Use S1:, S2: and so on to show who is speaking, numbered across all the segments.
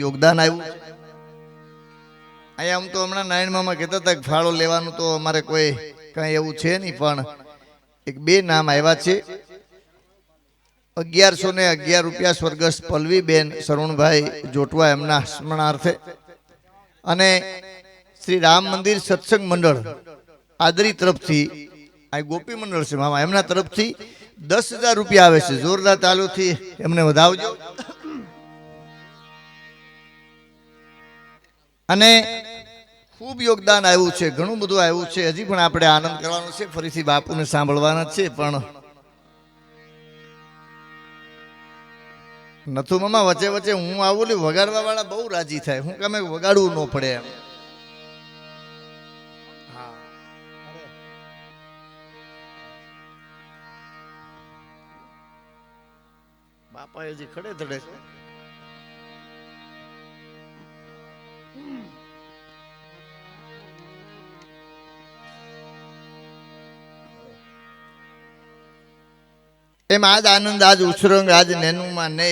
S1: યોગદાન આવ્યું અહીંયા. આમ તો હમણાં નારાયણ મામા કહેતા હતા કે ફાળો લેવાનું તો અમારે કોઈ કઈ એવું છે નહીં, પણ એક બે નામ આવ્યા છે. 1111 રૂપિયા સ્વર્ગસ્થ પલ્લવીબેન શરણભાઈ જોટવા એમના સ્મરણાર્થે, અને શ્રી રામ મંદિર સત્સંગ મંડળ આદરી તરફથી, આ ગોપી મંડળ છે મામા, એમના તરફથી 10,000 રૂપિયા આવે છે. જોરદાર તાલુથી એમને વધાવજો. અને ખૂબ યોગદાન આવ્યું છે, ઘણું બધું આવ્યું છે. હજી પણ આપણે આનંદ કરવાનો છે, ફરીથી બાપુને સાંભળવાના છે. પણ નથુ મામા વચ્ચે વચ્ચે હું આવું ને વગાડવા વાળા બહુ રાજી થાય, હું કમે વગાડવું ન પડે એમ. બાપા હજી ખડે ધડે છે. એમ આજ આનંદ, આજ ઉછરંગ, આજ નેનુમાં ને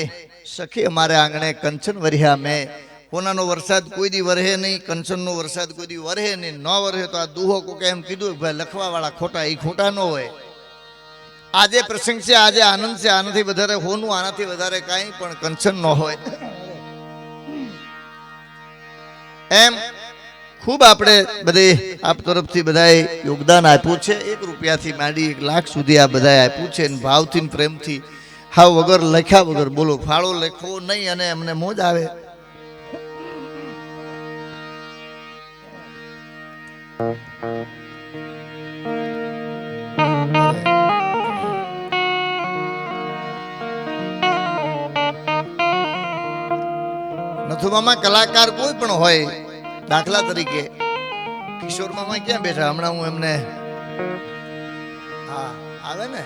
S1: સખી અમારે આંગણે કંચન વર્યા મેં. કોનાનો વરસાદ કોઈ દી વરહે નહીં, કંચનનો વરસાદ કોઈ દી વરહે નહીં. ન વરહે તો આ દુહો કોકે એમ કીધું ભાઈ લખવા વાળા ખોટા, એ ખોટા ન હોય. આજે પ્રસંગ છે, આજે આનંદ છે, આનાથી વધારે હોનું, આનાથી વધારે કાંઈ પણ કંચન ન હોય. એમ ખૂબ આપણે બધે આપ તરફથી બધાએ યોગદાન આપ્યું છે. 1 રૂપિયાથી માંડી 1 લાખ સુધી આ બધાએ આપ્યું છે. ભાવથી પ્રેમથી, હાવ વગર લખ્યા વગર. બોલો, ફાળો લખવો નહીં અને એમને મોજ આવે. નથુ મામા કલાકાર કોઈ પણ હોય, દાખલા તરીકે કિશોર મામા ક્યાં બેઠા હમણાં, હું એમને હા આવે ને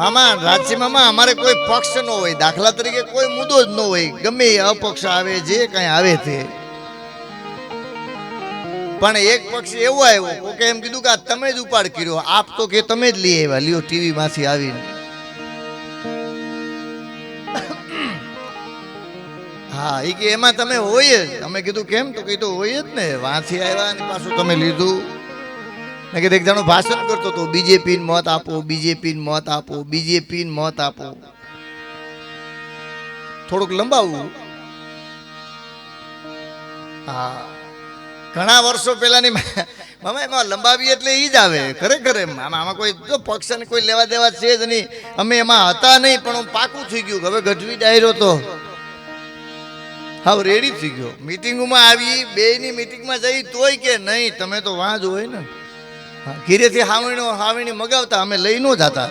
S1: મામા, રાજસી મામા, અમારે કોઈ પક્ષ ન હોય. દાખલા તરીકે કોઈ મુદ્દો જ ન હોય, ગમે અપક્ષ આવે, જે કઈ આવે તે. પણ એક પક્ષ એવો આવ્યો, કોકે એમ કીધું કે તમે જ ઉપાડ કર્યો, આપ તો કે તમે જ લઈ આવ્યા, લ્યો ટીવી માંથી આવીને. હા, એ કે એમાં તમે હોય જ. અમે કીધું કેમ? તો કીધું હોય જ ને, વાંથી આવ્યા ને પાછું તમે લીધું. મેં કીધું એક જણો ભાષણ કરતો હતો, બીજેપી ને મત આપો, બીજેપી ને મત આપો, બીજેપી ને મત આપો. થોડુંક લંબાવવું. હા, ઘણા વર્ષો પહેલાની મામા, એમાં લંબાવી એટલે ઈ જ આવે ખરેખર. આમાં કોઈ જો પક્ષ ને કોઈ લેવા દેવા છે જ નહીં. અમે એમાં હતા નહીં, પણ પાકું થઈ ગયું. હવે ગઢવી ડાયરો તો હા રેડી થઈ ગયો. મીટિંગમાં આવી, બેની મીટિંગમાં જઈ તોય કે નહીં તમે તો વાં જ હોય ને. ઘીરેથી હાવણી મગાવતા, અમે લઈ ન જતા.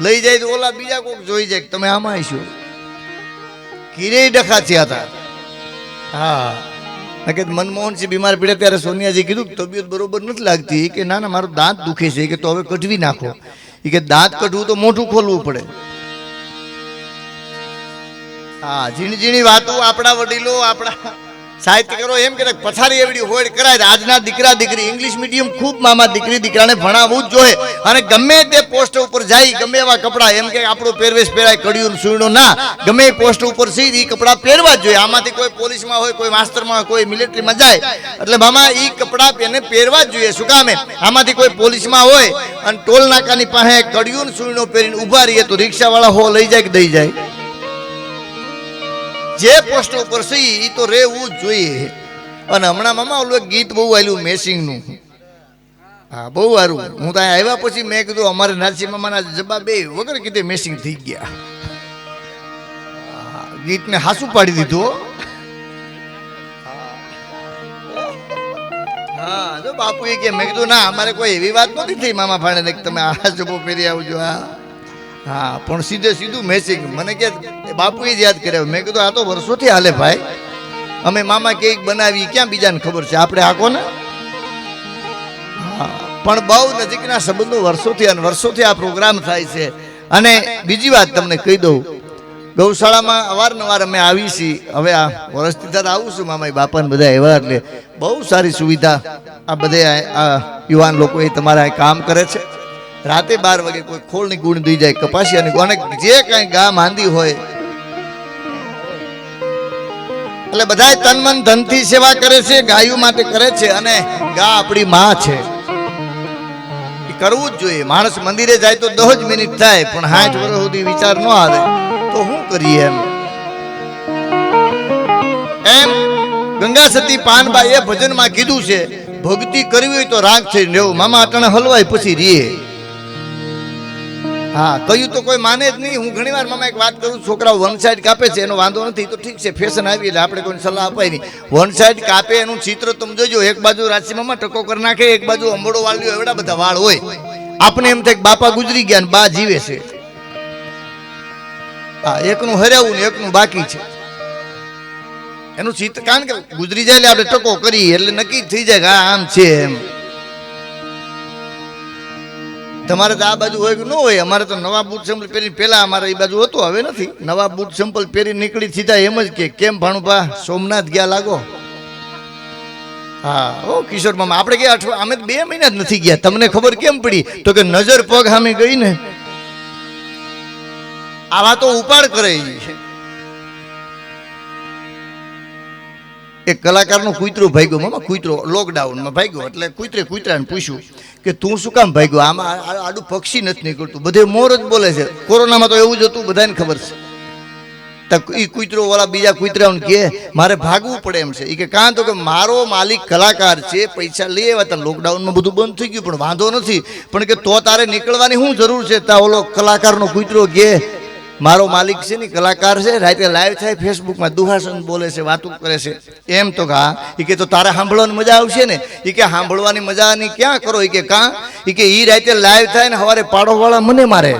S1: લઈ જાય તો ઓલા બીજા કોઈક જોઈ જાય કે તમે આમાં આવીશો. ઘીરે ડખા થયા હતા. હા, કે મનમોહનસિંહ બીમાર પડ્યા ત્યારે સોનિયાજી કીધું તબિયત બરોબર નથી લાગતી. કે ના ના, મારો દાંત દુખે છે. કે તો હવે કઢવી નાખો. એ કે દાંત કઢવું તો મોઢું ખોલવું પડે. હા, ઝીણી ઝીણી વાતો આપણા વડીલો, આપણા સાહિત્યકારો એમ કે પથારી એવડી હોડ કરાય. આજના દીકરા દીકરી ઇંગ્લિશ મીડિયમ ખૂબ મામા, દીકરી દીકરાને ભણાવવું જ જોઈએ. અને ગમે તે પોસ્ટ ઉપર જાય, ગમે એવા કપડા, એમ કે આપણો પહેરવેશ પહેરાય, કડિયું સુઈણું ના, ગમે એ પોસ્ટ ઉપર છે એ કપડા પહેરવા જ જોઈએ. આમાંથી કોઈ પોલીસમાં હોય, કોઈ માસ્ટરમાં હોય, કોઈ મિલિટરીમાં જાય, એટલે મામા એ કપડા એને પહેરવા જ જોઈએ. શું કામે? આમાંથી કોઈ પોલીસમાં હોય અને ટોલ નાકાની પાસે કડિયું સુઈણું પહેરીને ઉભા રહીએ તો રિક્ષાવાળા હો લઈ જાય કે દઈ જાય. જે પોસ્ટ ઉપર છે એ તો રહેવું જ જોઈએ. અને હમણાં મામા ઓલું ગીત બહુ આવ્યું મેસિંગનું. હા, બહુ સારું. હું ત્યાં આવ્યા પછી મેં કીધું અમારે નરસિંહ મામાના જવાબ વગર કીધે મેસિંગ થઈ ગયા. ગીતને હાસું પાડી દીધું. હા, જો બાપુ એ કે, મેં કીધું ના, અમારે કોઈ એવી વાત નથી થઈ મામા ભાણે કે તમે આ જબો પહેરી આવજો. હા, પણ સીધે સીધું મેસિંગ. મને કે બાપુએ જ યાદ કર્યા. મેં કીધું આ તો વર્ષોથી હાલે ભાઈ. અમે મામા કેક બનાવી, ક્યાં બીજાને ખબર છે, આપણે આખો ને. હા, પણ બહુ નજીકના સંબંધો વર્ષોથી અને વર્ષોથી આ પ્રોગ્રામ થાય છે. અને બીજી વાત તમને કહી દઉં, ગૌશાળામાં અવારનવાર અમે આવી છીએ. હવે આ વર્ષથી થતા આવું છું મામા, બાપાને બધા એવા, એટલે બહુ સારી સુવિધા આ બધે આ યુવાન લોકો એ તમારા કામ કરે છે. રાતે 12 વાગે કોઈ ખોળની ગુણ દઈ જાય, કપાસિયાની, અને જે કાંઈ ગા માંદી હોય એટલે બધાય તન મન ધનથી સેવા કરે છે, ગાયો માટે કરે છે, અને ગા આપણી માં છે. એ કરવું જ જોઈએ. માણસ મંદિરે જાય તો 10 જ મિનિટ થાય, પણ 60 વર્ષ સુધી વિચાર ન આવે તો શું કરીએ? એમ ગંગા સતી પાનબાઈ એ ભજનમાં કીધું છે, ભક્તિ કરવી હોય તો રાગ થઈને રહેવું. મામા અટાણે હલવાય પછી રીએ. હા, કહ્યું તો કોઈ માને જ નહીં. હું ઘણી વાર મામા એક વાત કરું, છોકરાઓ વન સાઈડ કાપે છે એનો વાંધો નથી, તો ઠીક છે, ફેશન આવી એટલે આપણે કોઈને સલાહ અપાય નહીં. વન સાઈડ કાપે એનું ચિત્ર તમે જોજો, એક બાજુ રાશિમાં ટકો કરી નાખે, એક બાજુ અંબોડો વાળ્યો, એવડા બધા વાળ હોય. આપણે એમ થાય કે બાપા ગુજરી ગયા ને બા જીવે છે. હા, એકનું હરાવું ને એકનું બાકી છે એનું ચિત્ર. કારણ કે ગુજરી જાય એટલે આપણે ટકો કરીએ એટલે નક્કી થઈ જાય કે આમ છે એમ. તમારે તો આ બાજુ હોય કે ન હોય? અમારે તો નવા બૂટ ચંપલ પહેરી, પેલા અમારે એ બાજુ હતું, હવે નથી. નવા બૂટ ચંપલ પહેરી નીકળી સીધા એમ જ કે કેમ ભાણુભા સોમનાથ ગયા લાગો. હા, ઓ કિશોર મામા આપણે ગયા અમે 2 મહિના જ નથી ગયા. તમને ખબર કેમ પડી? તો કે નજર પગ સામે ગઈ ને. આવા તો ઉપાડ કરે. એક કલાકારનો કૂતરો ભાગ્યો મામા, કૂતરો લોકડાઉનમાં ભાગ્યો. એટલે કૂતરાને પૂછ્યું કે તું શું કામ ભાગ્યો? આમાં આડું પક્ષી નથી નીકળતું, બધે મોર જ બોલે છે. કોરોનામાં તો એવું જ હતું, બધાને ખબર છે. એ કૂતરો વાળા બીજા કૂતરાઓને કહે મારે ભાગવું પડે એમ છે. એ કે કાં? તો કે મારો માલિક કલાકાર છે, પૈસા લઈ આવ્યા હતા, લોકડાઉનમાં બધું બંધ થઈ ગયું, પણ વાંધો નથી. પણ કે તો તારે નીકળવાની શું જરૂર છે? તા ઓલો કલાકારનો કૂતરો કહે મારો માલિક છે ને કલાકાર છે, રાતે લાઈવ થાય ફેસબુકમાં, દુહાસન બોલે છે, વાતું કરે છે. એમ તો હા. એ કે તો તારે સાંભળવાની મજા આવશે ને? એ કે સાંભળવાની મજા ની ક્યાં કરો? એ કે કાં? એ કે ઈ રાતે લાઈવ થાય ને સવારે પાડોવાળા મને મારે.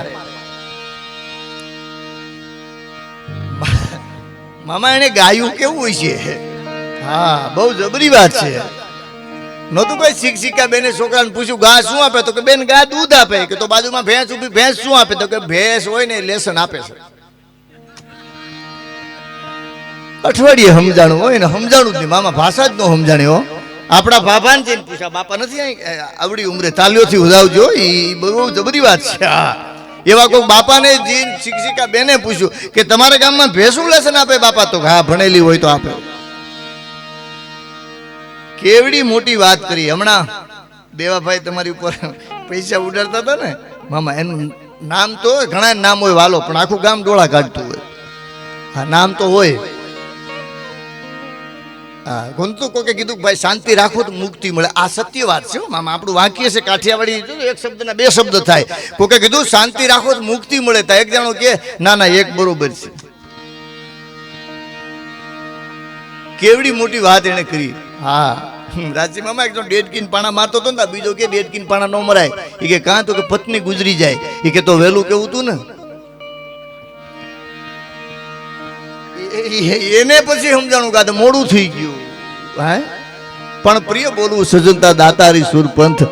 S1: મામા એને ગાયું કેવું હોય છે? હા, બહુ જબરી વાત છે. નહોતું કોઈ શિક્ષિકા બેને છોકરાને પૂછ્યું ગા શું આપે? તો કે બેન ગા દૂધ આપે. કે તો બાજુમાં ભેંસ ઉભી, ભેંસ શું આપે? તો કે ભેંસ હોય ને લેસન આપે છે. અઠવાડિયે સમજાણું હોય ને સમજાણું જ નહીં મામા, ભાષા જ ન સમજાણી હો. આપણા બાપાને જઈને પૂછ્યા, બાપા નથી આવડી ઉંમરે તાલીઓથી ઉદાવજો, એ બહુ જબરી વાત છે. હા, એવા કોઈ બાપાને જઈને શિક્ષિકા બેને પૂછ્યું કે તમારા ગામમાં ભેંસું લેસન આપે બાપા? તો હા, ભણેલી હોય તો આપે. કેવડી મોટી વાત કરી. હમણાં દેવાભાઈ તમારી ઉપર પૈસા ઉડાડતા હતા ને મામા, એનું નામ તો ઘણા નામ હોય વાલો, પણ આખું ગામ ડોળા કાઢતું હોય. હા, નામ તો હોય. હા, ગોંતુ કોકે કીધું ભાઈ શાંતિ રાખો તો મુક્તિ મળે. આ સત્ય વાત છે મામા. આપણું વાક્ય છે કાઠિયાવાડી, એક શબ્દના 2 શબ્દ થાય. કોકે કીધું શાંતિ રાખો તો મુક્તિ મળે. તા એક જણો કે ના ના, એક બરોબર છે. કેવડી મોટી વાત એને કરી. હા, રાજ્ય મામા એક ડેડકીન પાણા મારતો હતો ને, બીજો કે ડેડકીન પાણા ન મરાય. એ કે કાં? તો કે પત્ની ગુજરી જાય. એ કે તો વહેલું કેવું તું ને. એને પછી સમજાણું કે મોડું થઈ ગયું. હા, પણ પ્રિય બોલવું સજનતા દાતારી સુરપંથ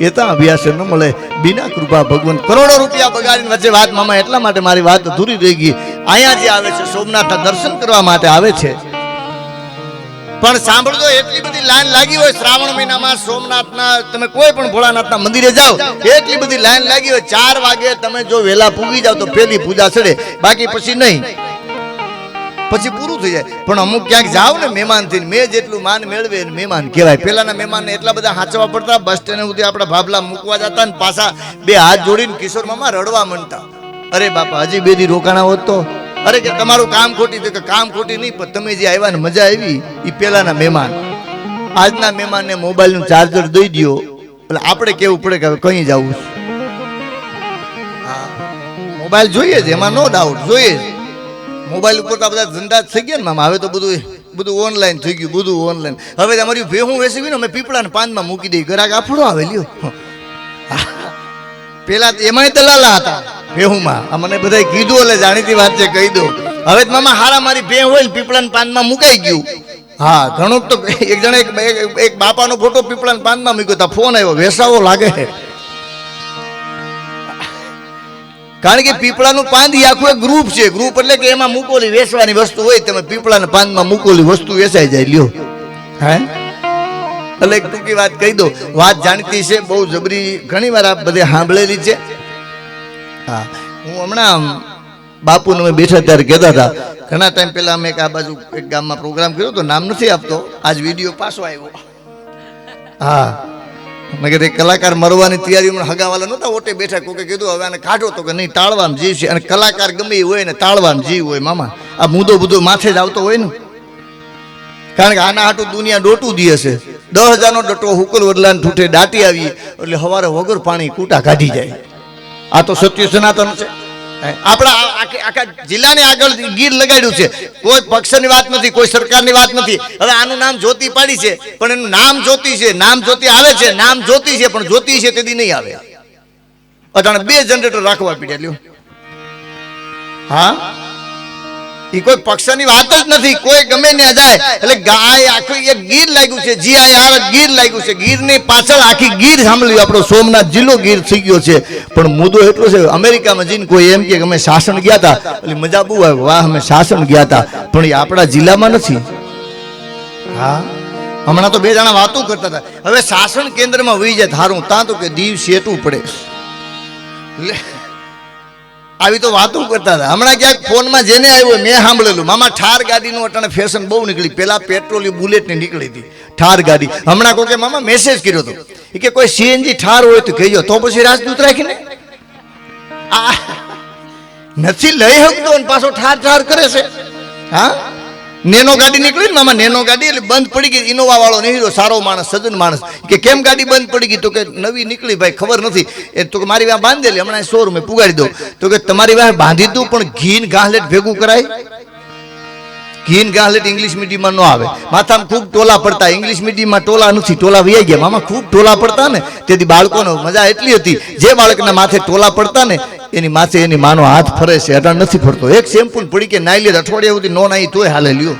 S1: એ તો અભ્યાસ ન મળે, બિના કૃપા ભગવંત. કરોડો રૂપિયા બગાડીને વચ્ચે વાત મામા, એટલા માટે મારી વાત અધૂરી રહી ગઈ. અહીંયા જે આવે છે સોમનાથના દર્શન કરવા માટે આવે છે, પણ સાંભળજો, એટલી બધી લાઈન લાગી હોય શ્રાવણ મહિનામાં સોમનાથના, તમે કોઈ પણ ભોળાનાથના મંદિરે જાઓ, એટલી બધી લાઈન લાગી હોય. 4 વાગે તમે જો વહેલા પૂગી જાવ તો પહેલી પૂજા ચડે, બાકી પછી નહીં, પછી પૂરું થઈ જાય. પણ અમુક ક્યાંક જાવ ને મહેમાન થઈને, મેં જેટલું માન મેળવે મહેમાન કહેવાય. પેલાના મહેમાનને એટલા બધા હાંચવા પડતા, બસ સ્ટેન્ડ સુધી આપણા ભાભલા મૂકવા જતા ને પાછા 2 હાથ જોડીને કિશોર મામા રડવા માંડતા. અરે બાપા, હજી 2 દી રોકાણા હોત તો. અરે કે તમારું કામ ખોટી. તો કે કામ ખોટી નહીં, પણ તમે જે આવ્યા ને મજા આવી એ પેલાના મહેમાન. આજના મહેમાનને મોબાઈલનું ચાર્જર દઈ દો એટલે આપણે કેવું પડે કે હવે કहीं જવું. હા, મોબાઈલ જોઈએ જ, એમાં નો ડાઉટ જોઈએ જ. મોબાઈલ ઉપર તો બધા ધંધા થઈ ગયા ને મામા. હવે તો બધું ઓનલાઈન થઈ ગયું, બધું ઓનલાઈન. હવે અમારી ભેહું વેચવી ને અમે પીપળાના પાનમાં મૂકી દઈએ, ગ્રાહક આફડો આવે લ્યો. પેલા એમાંય દલાલા હતા ભેહુમાં. મને બધા કીધું એટલે જાણીતી વાત છે, કહી દો. હવે મામા હારા મારી ભેહ હોય ને પીપળાના પાનમાં મુકાઈ ગયું. હા, ઘણું તો એક જણા એક બાપાનો ફોટો પીપળાના પાનમાં મૂક્યો તા, ફોન આવ્યો, વેસાવો લાગે. કારણ કે પીપળાનું પાન એ આખું એક ગ્રુપ છે. ગ્રુપ એટલે કે એમાં મૂકોલી વેચવાની વસ્તુ હોય, તમે પીપળાના પાનમાં મૂકોલી વસ્તુ વેચાઈ જાય લ્યો. હે, એટલે એક ટૂંકી વાત કહી દો. વાત જાણીતી છે, બહુ જબરી, ઘણી વાર આપ બધે સાંભળેલી છે. હા, હું હમણાં બાપુને અમે બેઠા ત્યારે કહેતા હતા, ઘણા ટાઈમ પહેલા અમે એક આ બાજુ એક ગામમાં પ્રોગ્રામ કર્યો તો, નામ નથી આપતો, આજ વિડીયો પાછો આવ્યો. હા, મેં કીધું કલાકાર મરવાની તૈયારીમાં હગાવાલા નહોતા, ઓટે બેઠા, કોકે કીધું હવે આને કાઢો, તો કે નહીં, ટાળવાનું જીવ છે. અને કલાકાર ગમે એ હોય ને ટાળવાનું જીવ હોય મામા. આ મુદ્દો બધો માથે જ આવતો હોય ને, કારણ કે આના હાટું દુનિયા ડોટું દી હશે. 10,000નો ડટો હુકલ વડલાને ઠૂઠે દાટી આવી એટલે હવારે વગર પાણી કૂટા કાઢી જાય. આ તો સત્ય સનાતન છે. આપણા આખા જિલ્લાની આગળ ગીર લગાડ્યું છે. કોઈ પક્ષની વાત નથી, કોઈ સરકારની વાત નથી. હવે આનું નામ જ્યોતિ પાડી છે, પણ એનું નામ જ્યોતિ છે. નામ જ્યોતિ આવે છે, નામ જ્યોતિ છે, પણ જ્યોતિ છે તેથી નહીં આવે. અટાણે 2 જનરેટર રાખવા પડ્યા. લ્યો, હા, એ કોઈ પક્ષની વાત જ નથી. કોઈ ગમે ને જાય એટલે ગાય આખું એક ગીર લાગ્યું છે. GIR ગીર લાગ્યું છે. ગીરની પાછળ આખી ગીર સાંભળ્યું. આપણો સોમનાથ જિલ્લો ગીર થઈ ગયો છે. પણ મુદ્દો એટલો છે, અમેરિકામાં જઈને કોઈ એમ કે અમે શાસન ગયા હતા, એટલે મજા બહુ આવે, વાહ અમે શાસન ગયા હતા, પણ એ આપણા જિલ્લામાં નથી. હા, હમણાં તો 2 જણા વાતો કરતા હતા, હવે શાસન કેન્દ્રમાં વહી જાય થારું, ત્યાં તો કે દીવ સેટું પડે. આવી તો વાતો કરતા હતા. હમણાં ક્યાંક ફોનમાં જેને આવ્યો મેં સાંભળેલું, મામા ઠાર ગાડીનું અટાણે ફેશન બહુ નીકળી. પેલા પેટ્રોલ બુલેટની નીકળી હતી ઠાર ગાડી. હમણાં કોઈ મામા મેસેજ કર્યો હતો કે કોઈ CNG ઠાર હોય તો કહેજો, તો પછી રાજદૂત રાખીને આ નથી લઈ શકતો અને પાછો ઠાર ઠાર કરે છે. હા, નેનો ગાડી નીકળી ને મામા, નેનો ગાડી એટલે બંધ પડી ગઈ. ઇનોવા વાળો નહીં, સારો માણસ, સજ્જન માણસ, કે કેમ ગાડી બંધ પડી ગઈ? તો કે નવી નીકળી ભાઈ, ખબર નથી. એ તો કે મારી વાહ બાંધેલી, હમણાં શોરૂમે પુગાડી દો. તો કે તમારી વાહ બાંધી દઉં, પણ ઘીન ગાહલેટ ભેગું કરાય. ઘીન ગાહલેટ ઇંગ્લિશ મીડિયમમાં ન આવે. માથામાં ખૂબ ટોલા પડતા. ઇંગ્લિશ મીડિયમમાં ટોલા નથી, ટોલા વૈયા ગયા મામા. ખૂબ ટોલા પડતા ને, તેથી બાળકોનો મજા એટલી હતી, જે બાળકના માથે ટોલા પડતા ને એની માથે એની માનો હાથ ફરે છે. અટાણ નથી ફરતો. એક શેમ્પૂ પડી કે નાઈ લે, અઠવાડિયા સુધી નો નાઈ તોય હાલે. લ્યો,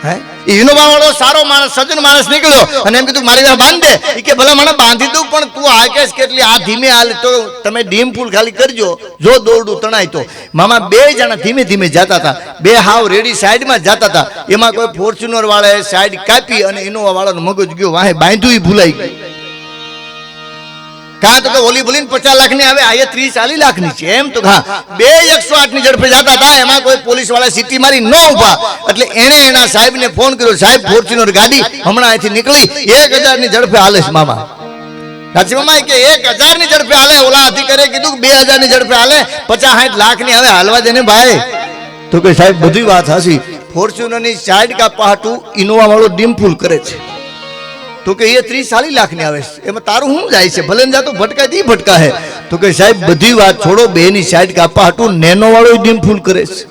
S1: હે, ઇનોવા વાળો સારો માણસ, સજ્જન માણસ નીકળ્યો અને એમ કીધું મારી વાહ બાંધ દે. એ કે ભલા મને બાંધી દઉં, પણ તું હાકેશ કેટલી આ ધીમે હાલ, તો તમે ડીમ ફૂલ ખાલી કરજો, જો દોરડું તણાય તો. મામા 2 જણા ધીમે ધીમે જતા હતા. 2 હાવ રેડી સાઈડમાં જતા હતા. એમાં કોઈ ફોર્ચ્યુનર વાળાએ સાઈડ કાપી અને ઇનોવા વાળાનો મગજ ગયો વાહે, બાંધ્યું ભૂલાઈ ગયું. કાં તો ઓલી બોલીને 50 લાખની આવે, આ 30-40 લાખની છે. એમ તો હા, 2 108ની ઝડપે જતા હતા. એમાં કોઈ પોલીસ વાળા સીટી મારી ન ઉભા, એટલે એને એના સાહેબને ફોન કર્યો, સાહેબ ફોર્ચ્યુનર ગાડી હમણાં અહીંથી નીકળી 1000ની ઝડપે હાલે છે મામા. સાચી મામા, કે 1000ની ઝડપે હાલે. ઓલા અધિકારીએ કીધું 2000ની ઝડપે હાલે, 50-60 લાખની હવે હાલવા દે ને ભાઈ. તો કે સાહેબ બધી વાત હાસી. ફોર્ચ્યુનરની સાઈડ કાપવા હાટું ઇનોવા વાળો ડીમફૂલ કરે છે. તો કે એ 30-40 લાખની આવે છે, એમાં તારું શું જાય છે? ભલે જાતો ભટકાય તી ભટકા હે. તો કે સાહેબ બધી વાત છોડો, 2ની સાઈડ કાપવા હાટું નેનો વાળો ડીમફૂલ કરે છે.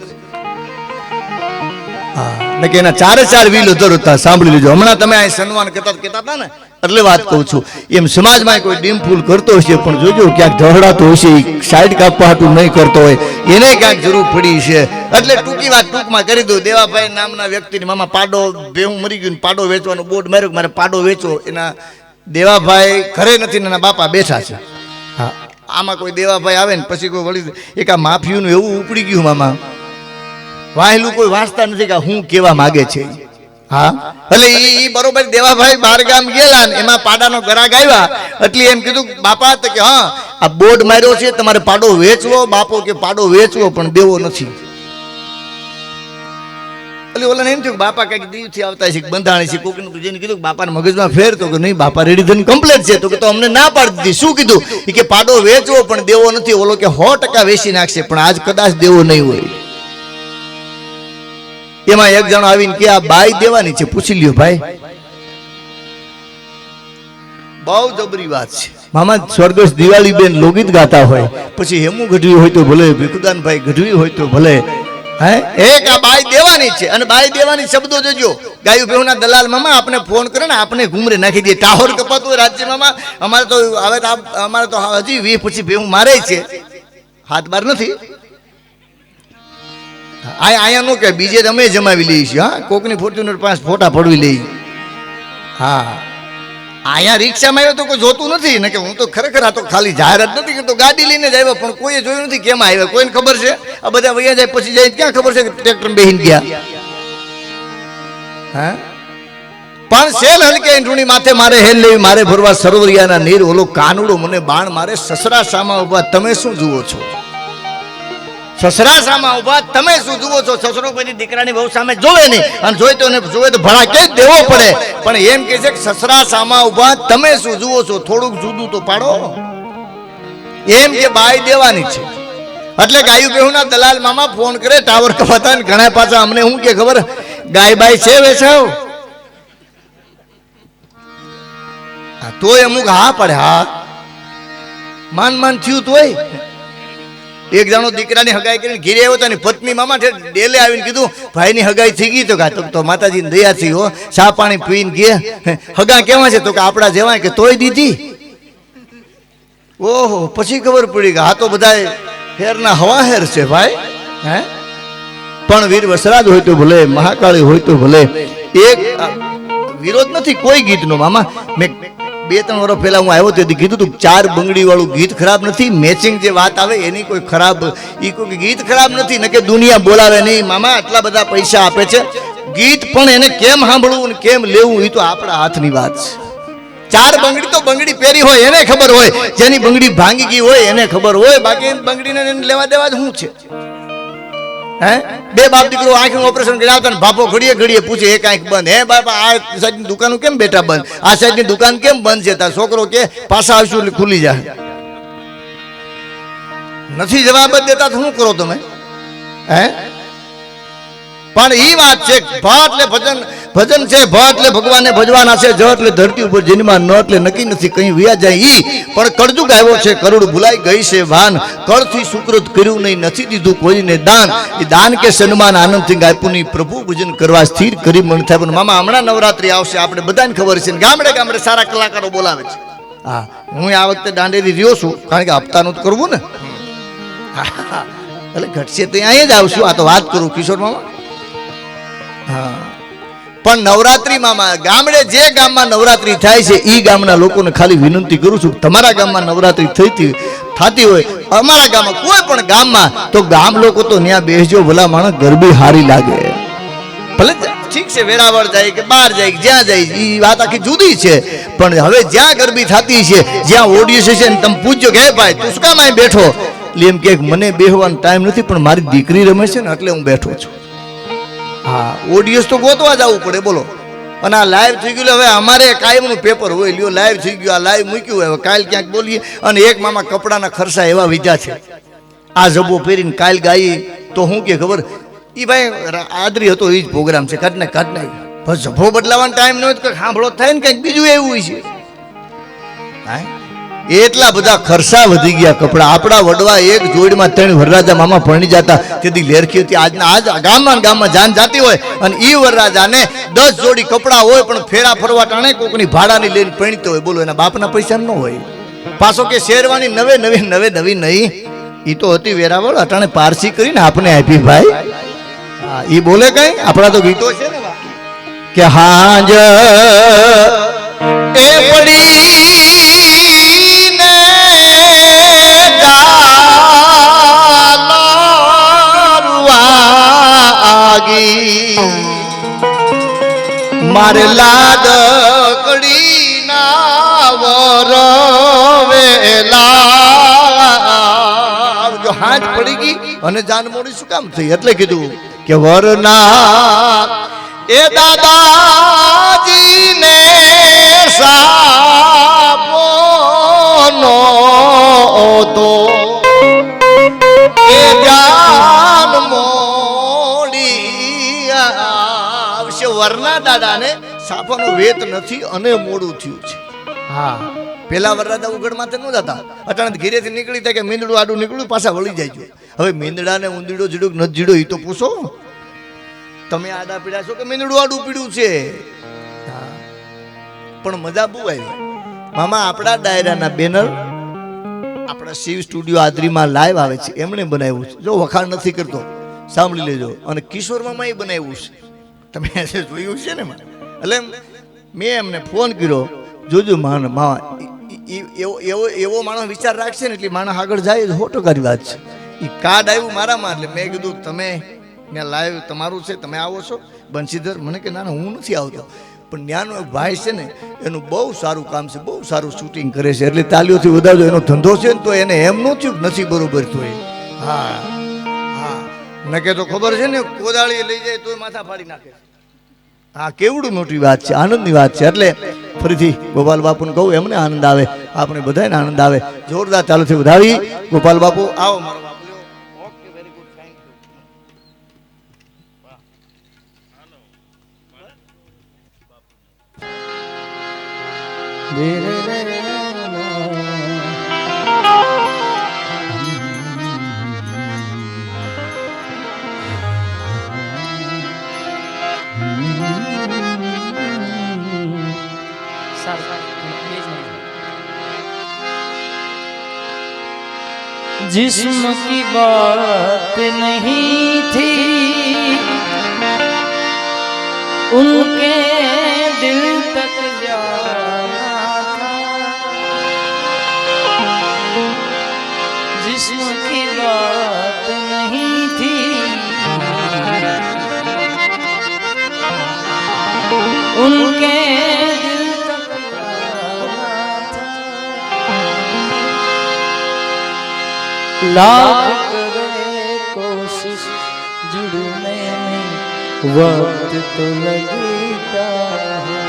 S1: હા, ને કે એના 4 વ્હીલ હતા. સાંભળી લેજો, હમણાં તમે આ સન્માન કહેતા હતા ને એટલે વાત કહું છું. એમ સમાજમાં કોઈ ડીમફૂલ કરતો હશે, પણ જોજો ક્યાંક ઢહડાતો હશે, સાઈડ કાપવા હાટું નહીં કરતો હોય, એને ક્યાંક જરૂર પડી છે. એટલે ટૂંકી વાત ટૂંકમાં કરી દઉં. દેવાભાઈ નામના વ્યક્તિની મામા પાડો, ભેહું મરી ગયું, પાડો વેચવાનો બોર્ડ માર્યો, મારે પાડો વેચો. એના દેવાભાઈ ઘરે નથી, એના બાપા બેઠા છે. હા, આમાં કોઈ દેવાભાઈ આવે ને પછી કોઈ વળી એક આ માફિયુનું એવું ઉપડી ગયું મામા, વાહેલું કોઈ વાંચતા નથી કે હું કેવા માગે છે. હા, એટલે એ બરોબર દેવાભાઈ 12 ગામ ગયેલા ને એમાં પાડાનો ગરાગ આવ્યા, એટલે એમ કીધું બાપા તો કે હા આ બોર્ડ માર્યો છે, તમારે પાડો વેચવો. બાપો કે પાડો વેચવો પણ દેવો નથી. એટલે ઓલા એમ થયું કે બાપા કઈક દીવથી આવતા છે, બંધાણી છે, કોકનું તો જેને કીધું બાપાના મગજમાં ફેર, તો કે નહીં બાપા રેડી ધન કમ્પ્લીટ છે. તો કે તો અમને ના પાડી દીધી. શું કીધું? કે પાડો વેચવો પણ દેવો નથી. ઓલો કે 100% વેચી નાખશે, પણ આજ કદાચ દેવો નહીં હોય. એમાં એક જણો આવીને કે આ બાઈ દેવાની છે, પૂછી લ્યો ભાઈ. બહુ જબરી વાત છે મામા. સ્વર્ગસ્થ દિવાળીબેન લોકગીત ગાતા હોય, પછી હેમુ ગઢવી હોય તો ભલે, ભીખુદાનભાઈ ગઢવી હોય તો ભલે, હે એક આ બાઈ દેવાની છે. અને બાઈ દેવાની શબ્દો જોજો. ગાયું ભેહુના દલાલ મામા આપણે ફોન કરે ને આપણે ઘૂમરે નાખી દે. ટાહોર કપાતું હોય રાજ્ય મામા. અમારે તો હવે અમારે તો હજી 20 પછી ભેહું મારે છે, હાથ બાર નથી. અહીંયા નો કે બીજે અમે જમાવી લઈએ છીએ. હા, કોકની ફોર્ચ્યુનર પાસે ફોટા પડવી લઈ. હા, અહીંયા રિક્ષામાં આવ્યો તો કોઈ જોતું નથી ને, કે હું તો ખરેખર આ તો ખાલી જાહેરાત નથી કરતો, ગાડી લઈને જ આવ્યો, પણ કોઈએ જોયું નથી કેમ આવ્યા. કોઈને ખબર છે? આ બધા વૈયા જાય પછી જાય ક્યાં ખબર છે કે ટ્રેક્ટર બેહીને ગયા. હા, પણ સેલ હલકે ઈંઢુણી માથે મારે હેલ લેવી, મારે ભરવા સરોવરિયાના નીર. ઓલો કાનુડો મને બાણ મારે, સસરા સામા ઉભા તમે શું જુઓ છો? સસરા સામા ઉભા, તમે શું જુઓ છો? સસરો કોઈ દીકરાની બહુ સામે જોવે નહીં, અને જોવે તો ભણા કે દેવો પડે. પણ એમ કે છે કે સસરા સામા ઉભા, તમે શું જુઓ છો? થોડુંક જુદું તો પાડો. એમ કે બાઈ દેવાની છે. એટલે ગાયું બેહુના દલાલ મામા ફોન કરે, ટાવર કપાતા ને ઘણા પાછા અમને શું કે ખબર, ગાય બાઈ છે વેચાવ, તોય અમુક હા પડે. હા માન થયું તોય. એક જણો દીકરાની હગાઈ કરીને ઘીરે આવ્યો હતો ને પત્ની મામા ડેલે આવીને કીધું ભાઈની હગાઈ થઈ ગઈ. તો માતાજીની દયાથી હો, ચા પાણી પીને ગયા. હગા કેવા છે? તો કે આપણા જેવા. કે તોય દીધી. ઓહો, પછી ખબર પડી કે આ તો બધા હેરના હવા હેર છે ભાઈ. હે પણ વીર વસરાજ હોય તો ભલે, મહાકાળી હોય તો ભલે, એક વિરોધ નથી કોઈ ગીતનો. મામા મેં 2-3 વર્ષ પહેલા હું આવ્યો તેથી કીધું તું 4 બંગડી વાળું ગીત ખરાબ નથી. મેચિંગ જે વાત આવે એની કોઈ ખરાબ, એ કોઈ ગીત ખરાબ નથી ને કે દુનિયા બોલાવે નહીં. મામા આટલા બધા પૈસા આપે છે, ગીત પણ એને કેમ સાંભળવું ને કેમ લેવું એ તો આપણા હાથની વાત છે. 4 બંગડી તો બંગડી પહેરી હોય એને ખબર હોય, જેની બંગડી ભાંગી ગઈ હોય એને ખબર હોય. બાકી બંગડીને લેવા દેવા જ શું છે? હે 2 બાપ દીકરો આંખનું ઓપરેશન કરી આવતા ને બાપો ઘડીએ ઘડીએ પૂછે એક આંખ બંધ. હે બાપા આ સાઈડની દુકાન કેમ બેટા બંધ? આ સાઈડની દુકાન કેમ બંધ છે? તાર છોકરો કે પાછા આવશું એટલે ખુલી જાય. નથી જવાબ જ દેતા તો શું કરો તમે? હે પણ ઈ વાત છે, ભ એટલે ભજન છે, ભ એટલે ભગવાનને ભજવાના છે, જ એટલે ધરતી ઉપર જન્મા, ન એટલે નક્કી નથી કઈ વ્યા જાય ઈ. પણ કળજુગ આવ્યો છે, કરોડ ભૂલાઈ ગઈ છે ભાન, કળથી સુકૃત કર્યું નહીં, નથી દીધું કોઈને દાન. એ દાન કે સન્માન આનંદથી આપ્યું નહીં, પ્રભુ ભજન કરવા સ્થિર કરી મન થાય. પણ મામા હમણાં નવરાત્રી આવશે, આપણે બધાને ખબર છે, ગામડે ગામડે સારા કલાકારો બોલાવે છે. હા હું આ વખતે દાંડેરી રહ્યો છું, કારણ કે હપ્તાનું તો કરવું ને. એટલે ઘટશે તો અહીંયા જ આવશું. આ તો વાત કરું કિશોર મામા. હા પણ નવરાત્રી મામા ગામડે જે ગામમાં નવરાત્રી થાય છે એ ગામના લોકોને ખાલી વિનંતી કરું છું, તમારા ગામમાં નવરાત્રી થતી હોય, અમારા ગામમાં કોઈ પણ ગામમાં, તો ગામ લોકો તો ત્યાં બેસજો ભલા માણસ, ગરબી હારી લાગે. ભલે ઠીક છે વેરાવળ જાય કે બહાર જાય કે જ્યાં જાય એ વાત આખી જુદી છે. પણ હવે જ્યાં ગરબી થતી છે, જ્યાં ઓડિયો છે ને, તમે પૂછજો કે હે ભાઈ તું શું કામ અહીં બેઠો? એમ કે મને બેહવાનો ટાઈમ નથી, પણ મારી દીકરી રમે છે ને એટલે હું બેઠો છું. હા ઓડિયન્સ તો ગોતવા જવું પડે બોલો. અને આ લાઈવ થઈ ગયું, હવે અમારે કાયમનું પેપર હોય, લ્યો લાઈવ થઈ ગયું, આ લાઈવ મૂક્યું હોય, હવે કાલ ક્યાંક બોલીએ. અને એક મામા કપડાના ખર્ચા એવા વિધા છે, આ જબો પહેરીને કાલ ગાઈ તો હું કે ખબર, એ ભાઈ આદરી હતો એ જ પ્રોગ્રામ છે, કાઢ નાખ બસ. જભો બદલાવાનો ટાઈમ ન હોય તો સાંભળો થાય ને કંઈક બીજું એવું હોય છે. હા એટલા બધા ખર્ચા વધી ગયા કપડા. આપણા વડવા એક જોડીમાં 3 વરરાજા મામા પરણી જતા, તેથી લેરખી હતી. આજ ગામમાં જાન જાતી હોય અને ઈ વરરાજાને 10 જોડી કપડા હોય, પણ ફેરા ફરવા ટાણે કોકની ભાડાની લઈને પરણીતો હોય. બોલો એના બાપના પૈસા ન હોય. પાછો કે શેરવાની નવી નહીં, ઈ તો હતી વેરાવળ, અટાણે પારસી કરીને આપણે આપી ભાઈ. હા ઈ બોલે કઈ, આપણા તો ગીતો છે ને કે હાજ એ પડી મારે લાડકડી ના વરવેલા જો હાથ પડી ગઈ અને જાન મોડી શું કામ થઈ? એટલે કીધું કે વરના એ દાદાજી ને સાપો નો તો એ જાન વરના દાદાને સાફાનો વેત નથી અને મોડું થયું છે. હા પેલા વરરાજા ઉગડ માથે ન જતા, અચાનક ઘીરેથી નીકળી થાય કે મીંદડું આડું નીકળ્યું પાછા વળી જાય. હવે મીંદડાને ઊંધીડો જીડું નથી જીડો એ તો પૂછો. તમે આડા પીડા છો કે મીંદડું આડું પીડ્યું છે? પણ મજા બહુ આવી મામા. આપણા ડાયરાના બેનર આપણા શિવ સ્ટુડિયો આદરીમાં લાઈવ આવે છે, એમણે બનાવ્યું છે. જો વખાણ નથી કરતો, સાંભળી લેજો. અને કિશોર મામા એ બનાવ્યું છે, તમે જોયું છે ને. એટલે મેં એમને ફોન કર્યો, જોજો મામા એવો માણસ વિચાર રાખશે ને એટલે માણસ આગળ જાય. 100% વાત છે. એ કાર્ડ આવ્યું મારામાં, એટલે મેં કીધું તમે ત્યાં લાઈવ તમારું છે, તમે આવો છો બંશીધર? મને કે ના હું નથી આવતો, પણ ત્યાંનો ભાઈ છે ને એનું બહુ સારું કામ છે, બહુ સારું શૂટિંગ કરે છે, એટલે તાલીઓથી વધારજો. એનો ધંધો છે ને તો એને એમ ન થયું નથી બરોબર તો. હા નકે તો ખબર છે ને કોદાળી લઈ જાય તોય માથા ફાડી નાખે. હા, કેવડું મોટી વાત છે, આનંદની વાત છે. એટલે ફરીથી ગોપાલ બાપુને કહું એમને આનંદ આવે, આપણે બધાને આનંદ આવે. જોરદાર ચાલુથી વધાવી. ગોપાલ બાપુ આવો મારો બાપુ. ઓકે, વેરી ગુડ, થેન્ક
S2: जिस्म की बात नहीं थी उनके दिल तक जाना था, जिस्म की बात नहीं थी उनके दिल तक जाना था। लाख करे कोशिश जुड़ने में वक्त तो लगता है,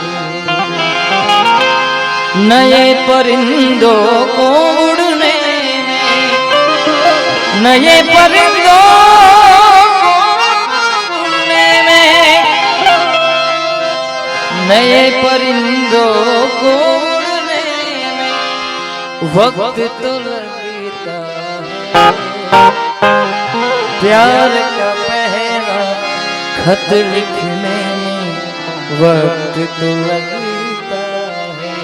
S2: नए परिंदों को उड़ने में, नए परिंदों को उड़ने में, नए परिंदों को उड़ने में वक्त तो लगता है। प्यार का पहला खत लिखने में वक्त तो लगता है।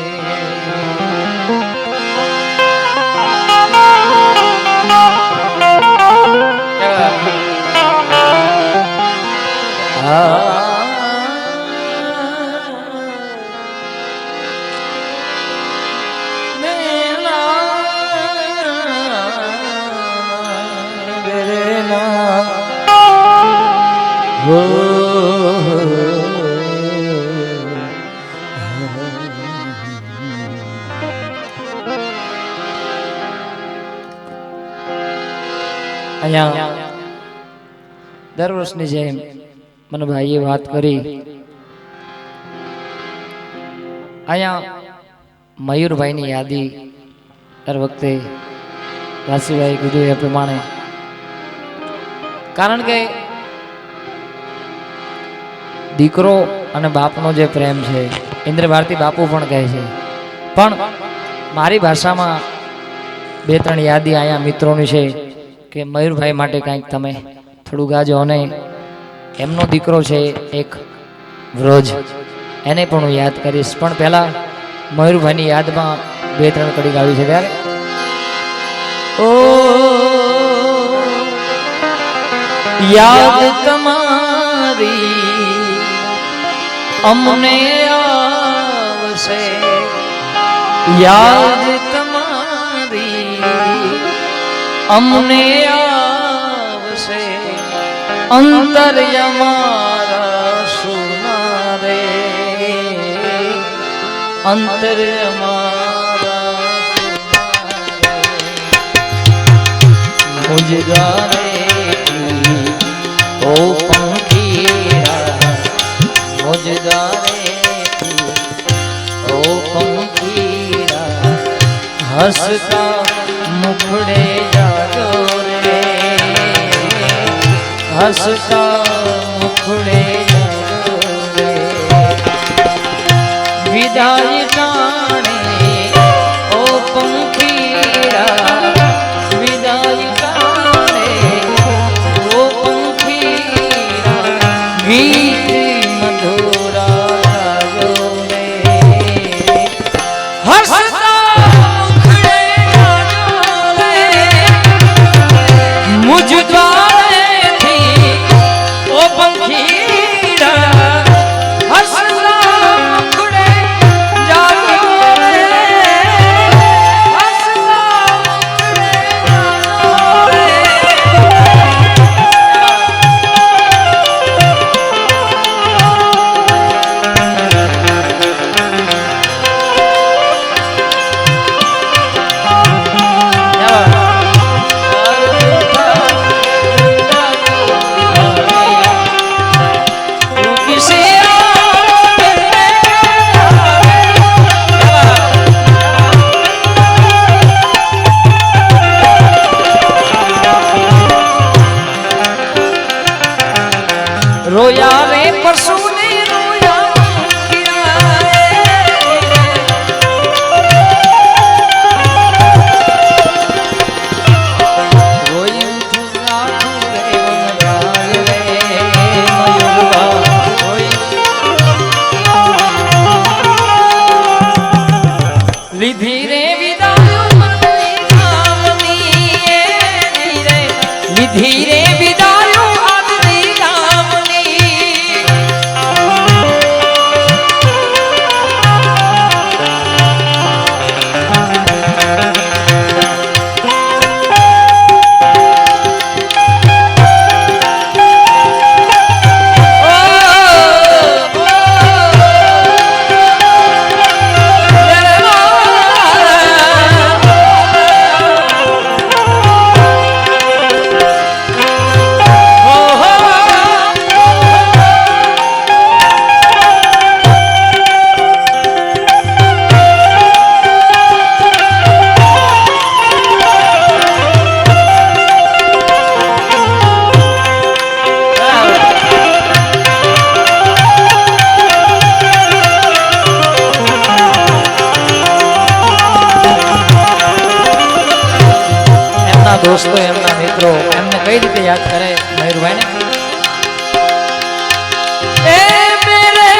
S2: અહીંયા દર વર્ષની જેમ મને ભાઈએ વાત કરી, અહીંયા મયુરભાઈની યાદી દર વખતે રાશિભાઈ કીધું એ પ્રમાણે, કારણ કે દીકરો અને બાપનો જે પ્રેમ છે, ઇન્દ્ર ભારતી બાપુ પણ કહે છે, પણ મારી ભાષામાં બે ત્રણ યાદી અહીંયા મિત્રોની છે કે મયુરભાઈ માટે કંઈક તમે થોડું ગાજો. અને એમનો દીકરો છે એક વ્રજ, એને પણ હું યાદ કરીશ, પણ પહેલાં મયુરભાઈની યાદમાં બે ત્રણ કડી ગાવી છે. ત્યારે ઓ યાદ તમારી અમને આવશે, યાદ તમારી અમને આવશે, અંતર અમારા સુના રે, અંતર અમારા સુના રે, મુજદારે ओ पंखीरा, मुजदारे ओ पंखीरा, हंसता मुखड़े जागो रे, हंसता मुखड़े जागो रे, विदाई जाने ओ पंखीरा, विदाई जाने ओ गीत मधुरा गायो रे, हंसता मुखड़े जागो रे, मुझ द्वारे थी ओ पंखीड़ा, हंसता मुखड़े जागो લીધી રે વિદાયો મનની ગામની એ લીધી રે વિદાયો આજની ગામની दोस्तों एमना मित्रों एमने कई रीते याद करे मयूरभाई ने ए मेरे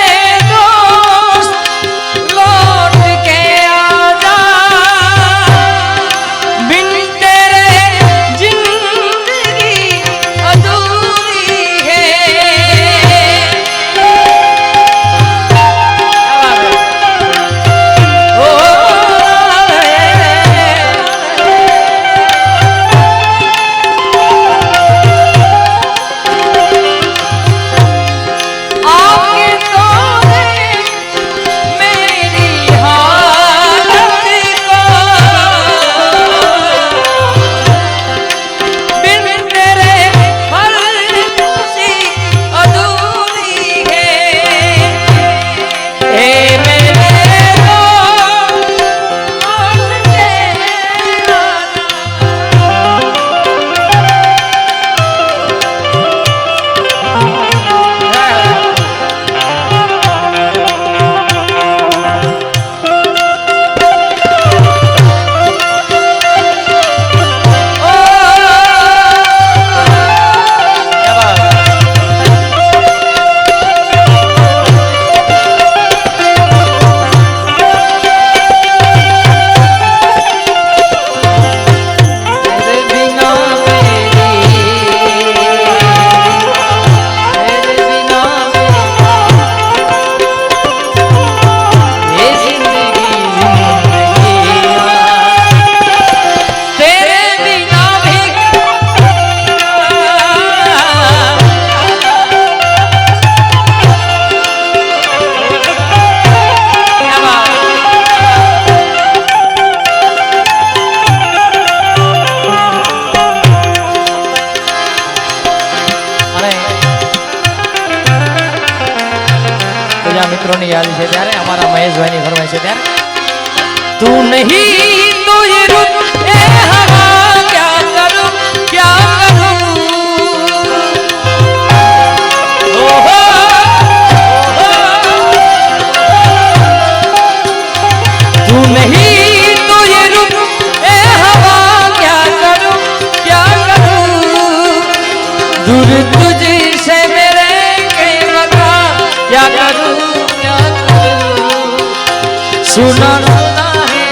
S2: दोस्त लौट के आजा बिन तेरे जिंदगी अधूरी है मित्रों याद है त्यारे हमारा महेश भाई फरमाई है त्यारे तू नहीं तो ये रुत ए हवा क्या करूं तू नहीं तो ये रुत ए हवा क्या करूं दूर तुझसे मेरे कई वका क्या करूं सुना सुना है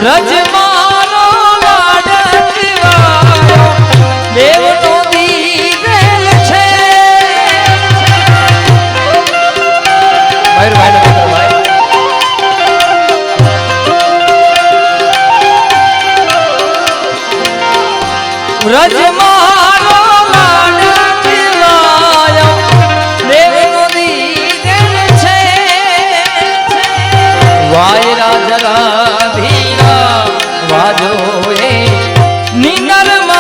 S2: रज मारो लाडकवायो देव तो दीगल छे भाई भाई भाई रज मारो लाडकवायो देव तो दीगल छे वायरा जला वाजो ए निंगल मा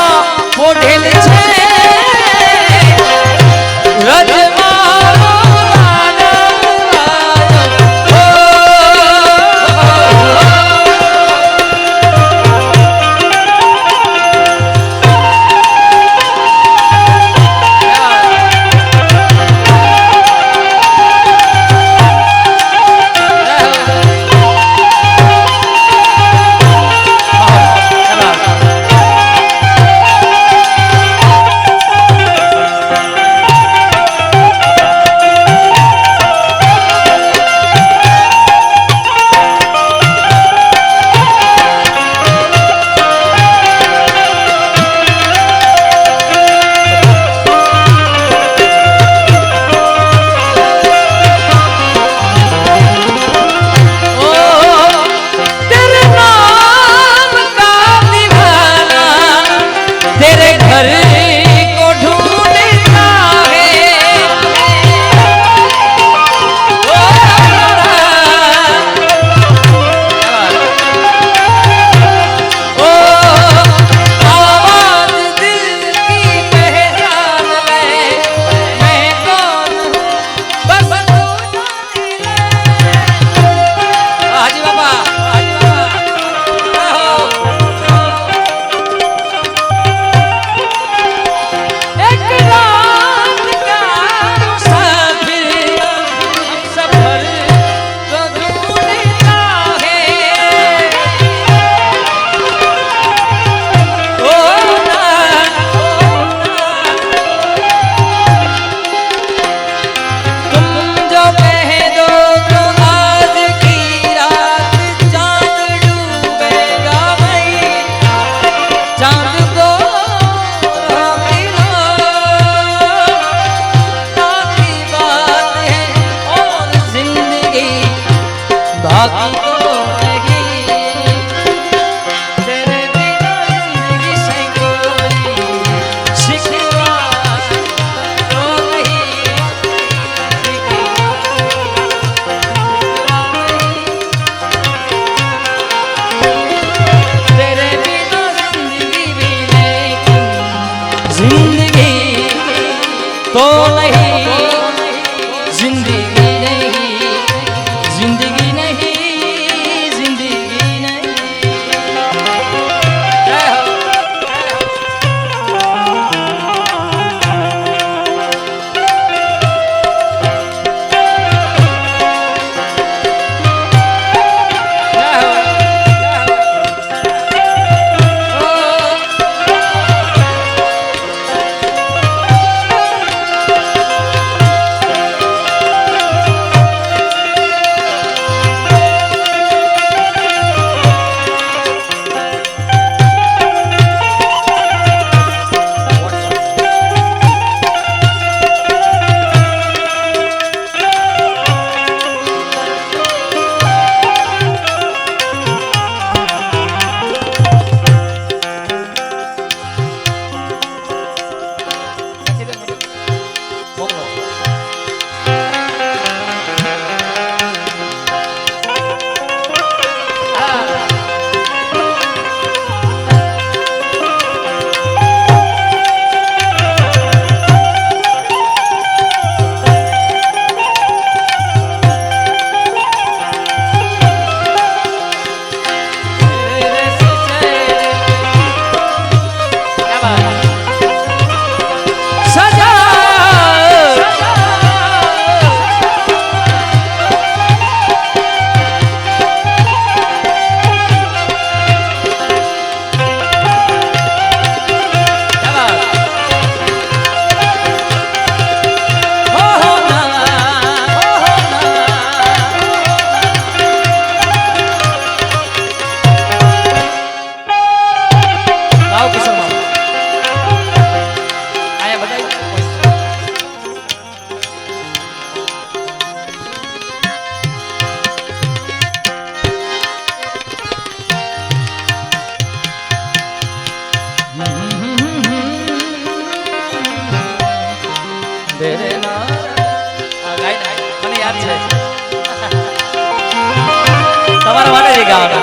S2: गाना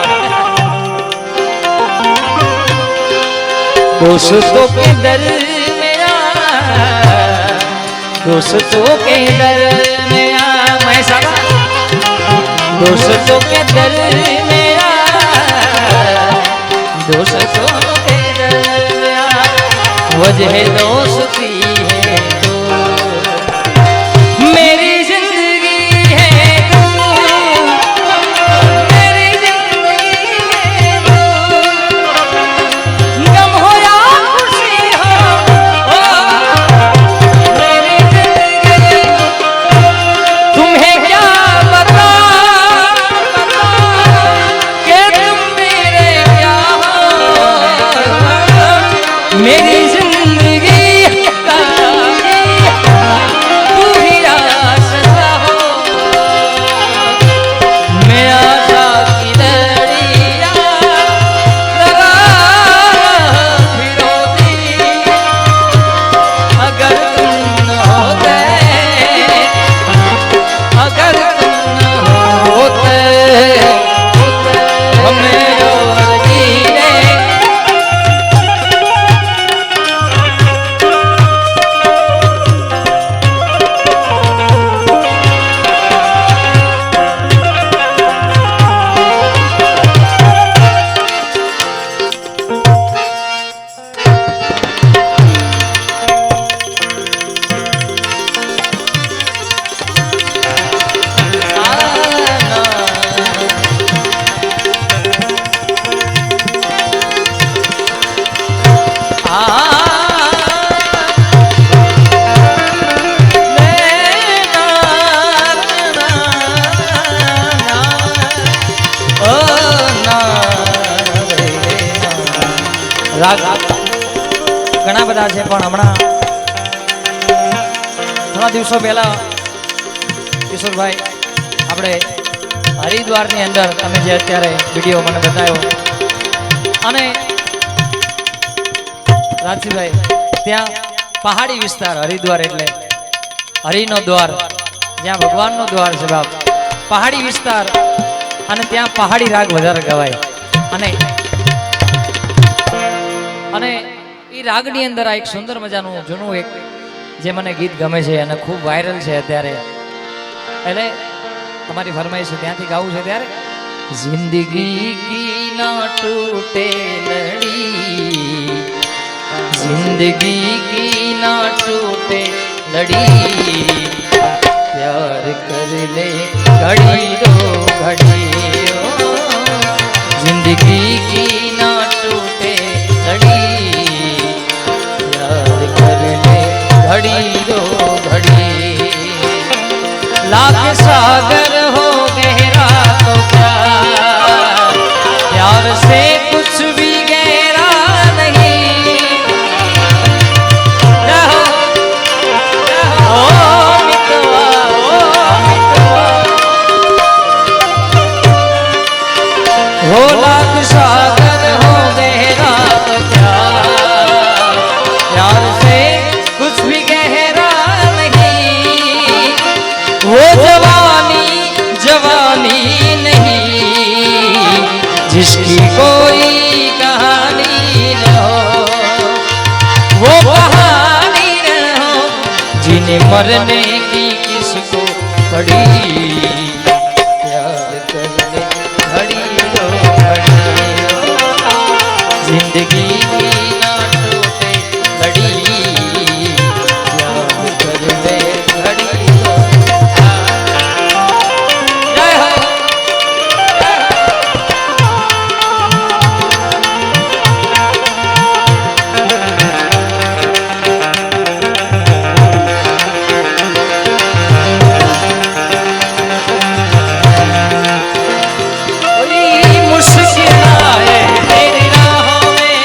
S2: दोस्तों के दर मेरा दोस्तों के दर मेरा मैं सारा दोस्तों के दर मेरा दोस्तों के दर मेरा वजह दोस्ती है तो मेरी जिंदगी है तू मेरी जिंदगी है तू गम हो या खुशी हो ओ मेरी जिंदगी तुम्हें क्या बता कि तुम मेरे क्या हो मेरी जिंदगी का तू ही रास्ता हो मैं आशा की लड़ियां लगा फिरोती अगर तुम न होते अगर तुम न होते हमें और जीने રાગ ઘણા બધા છે પણ હમણાં થોડા દિવસો પહેલા કિશોરભાઈ આપણે હરિદ્વારની અંદર તમે જે અત્યારે વિડીયો મને બતાવ્યો અને રાજસીભાઈ ત્યાં પહાડી વિસ્તાર હરિદ્વાર એટલે હરિનો દ્વાર જ્યાં ભગવાનનો દ્વાર છે બાપ પહાડી વિસ્તાર અને ત્યાં પહાડી રાગ વધારે ગવાય અને એ રાગની અંદર આ એક સુંદર મજાનું જૂનું એક જે મને ગીત ગમે છે અને ખૂબ વાયરલ છે અત્યારે એટલે તમારી ફરમાઈશ છે ત્યાંથી ગાવું છે ત્યારે જિંદગી કી ના ટૂટે લડી જિંદગી કી ના ટૂટે લડી પ્યાર કર લે ઘડી દો ઘડી जिंदगी की ना टूटे लड़ी याद कर ले घड़ी दो घड़ी लाख सागर हो गहरा तो प्यार से कुछ भी गहरा नहीं रहो रहो मितवा हो लाख सागर हो गहरा तो प्यार से कुछ भी गहरा नहीं वो जवानी जवानी नहीं जिसकी कोई कहानी न हो वो कहानी न हो जिन्हें मरने की किसको पड़ी प्यार करने घड़ी दो घड़ी जिंदगी की ना टूटे लड़ी याद कर ले घड़ी दो जय हो मुश्किल आए तेरी राहों में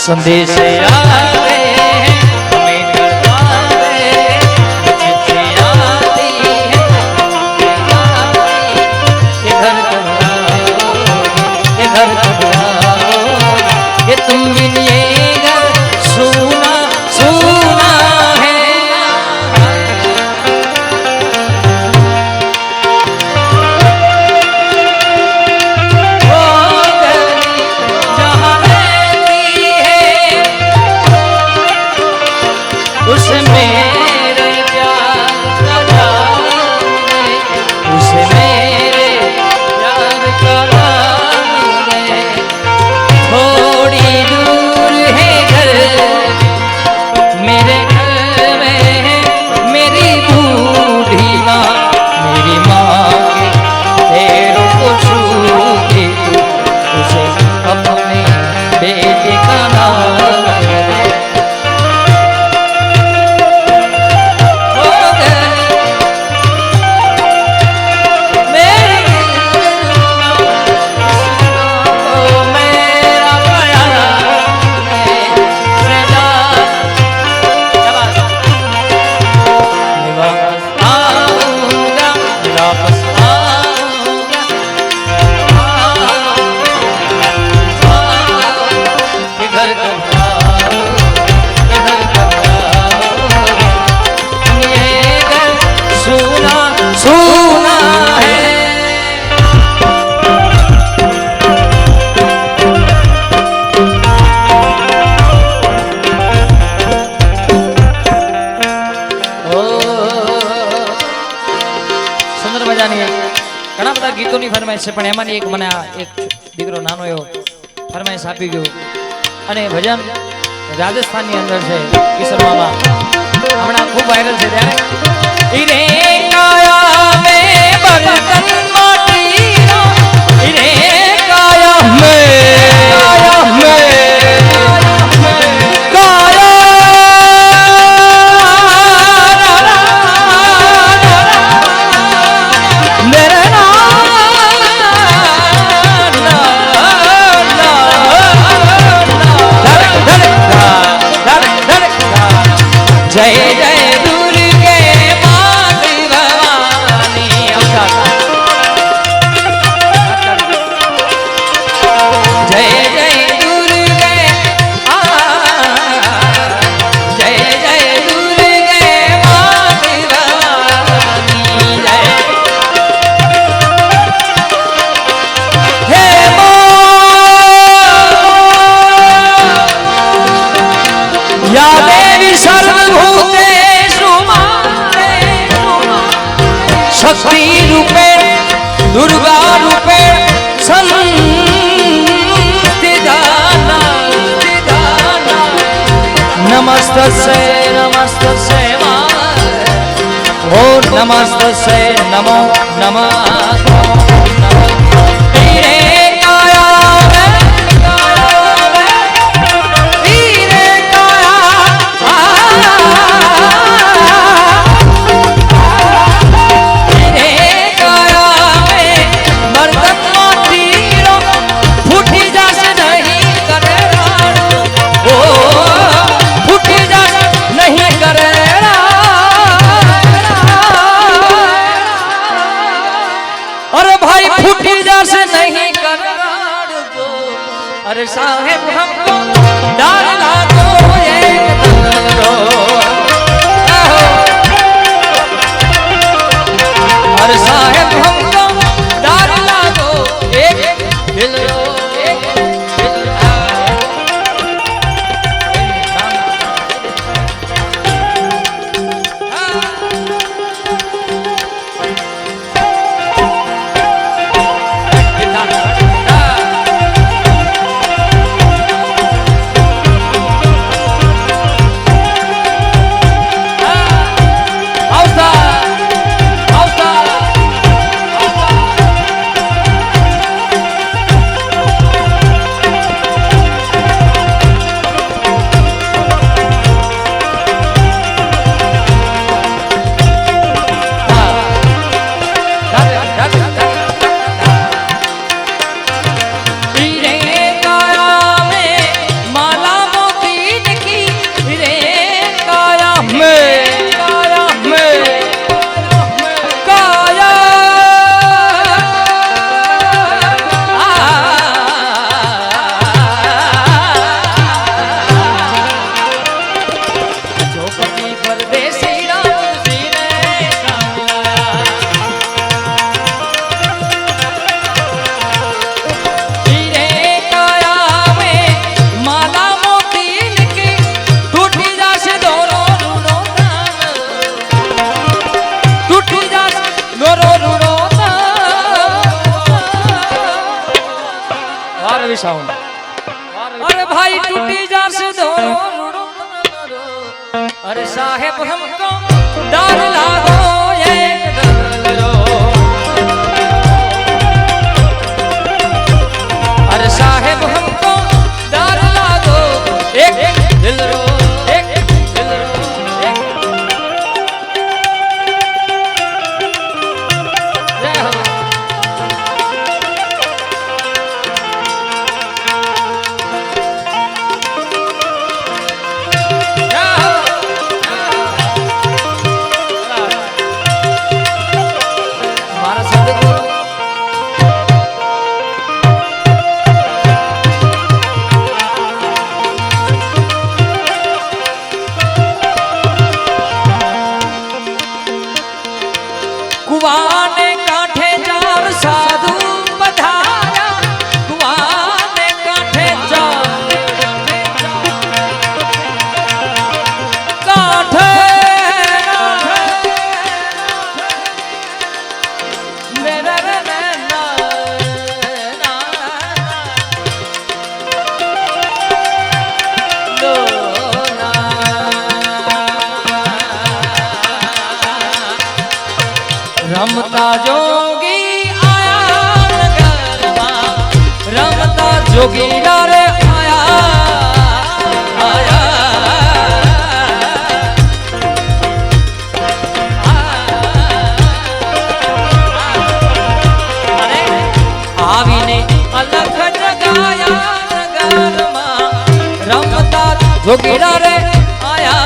S2: संदेश आते हैं हमें घर आते हैं, चिट्ठी आती है कि घर कब आओगे, कि घर कब आओगे, कि तुम बिन ये घर सूना सूना है। वो गली जहाँ रहती है उसे मेरे प्यार का नाम है, उसे मेरे प्यार का नाम है। थोड़ी दूर है घर मेरे घर में है मेरी बूढ़ी माँ, मेरी माँ के पैरों को छूती उसे अपने बेटे का नाम दे। हो गई मेरी इसको मेरा प्यार है सदा। मैं वापस आऊंगा, मैं वापस आऊंगा, कि घर कब आओगे, कि घर कब आओगे, ये घर सूना सूना है। સુંદર મજાની ઘણા બધા ગીતોની ફરમાઈશ છે, પણ એમાંની એક મને આ એક દીકરો નાનો એવો ફરમાઈશ આપી ગયો અને ભજન રાજસ્થાનની અંદર છે કિશોર મામા, હમણાં ખૂબ વાયરલ છે ત્યારે ઈરે કાયા મે બર્તન માટીનો, ઈરે કાયા મે जय जय दुर्गे माँ भवानी। जय जय दुर्गे जय जय दुर्गे माँ भवानी जय। हे या देवी सर्वभूतेषु माते शक्ति रूपे दुर्गा रूपे संस्थिताना नमस्तस्यै नमस्तस्यै ओ नमस्तस्यै नमो नमः। अरे साउंड अरे भाई टूटी जासे दोनों अरे साहेब हमको डर लागो एक दरो अरे साहेब हमको डर लागो एक दिल रो एक दिल रो एक जय हो कुआने काठे जार साधु पधारा कुआने काठे जार काठे मेरा ना रमता जोगी आया नगरमा रमता जोगी रे आया आया अरे आवीने अलख जगाया नगरमा रमता जोगी रे आया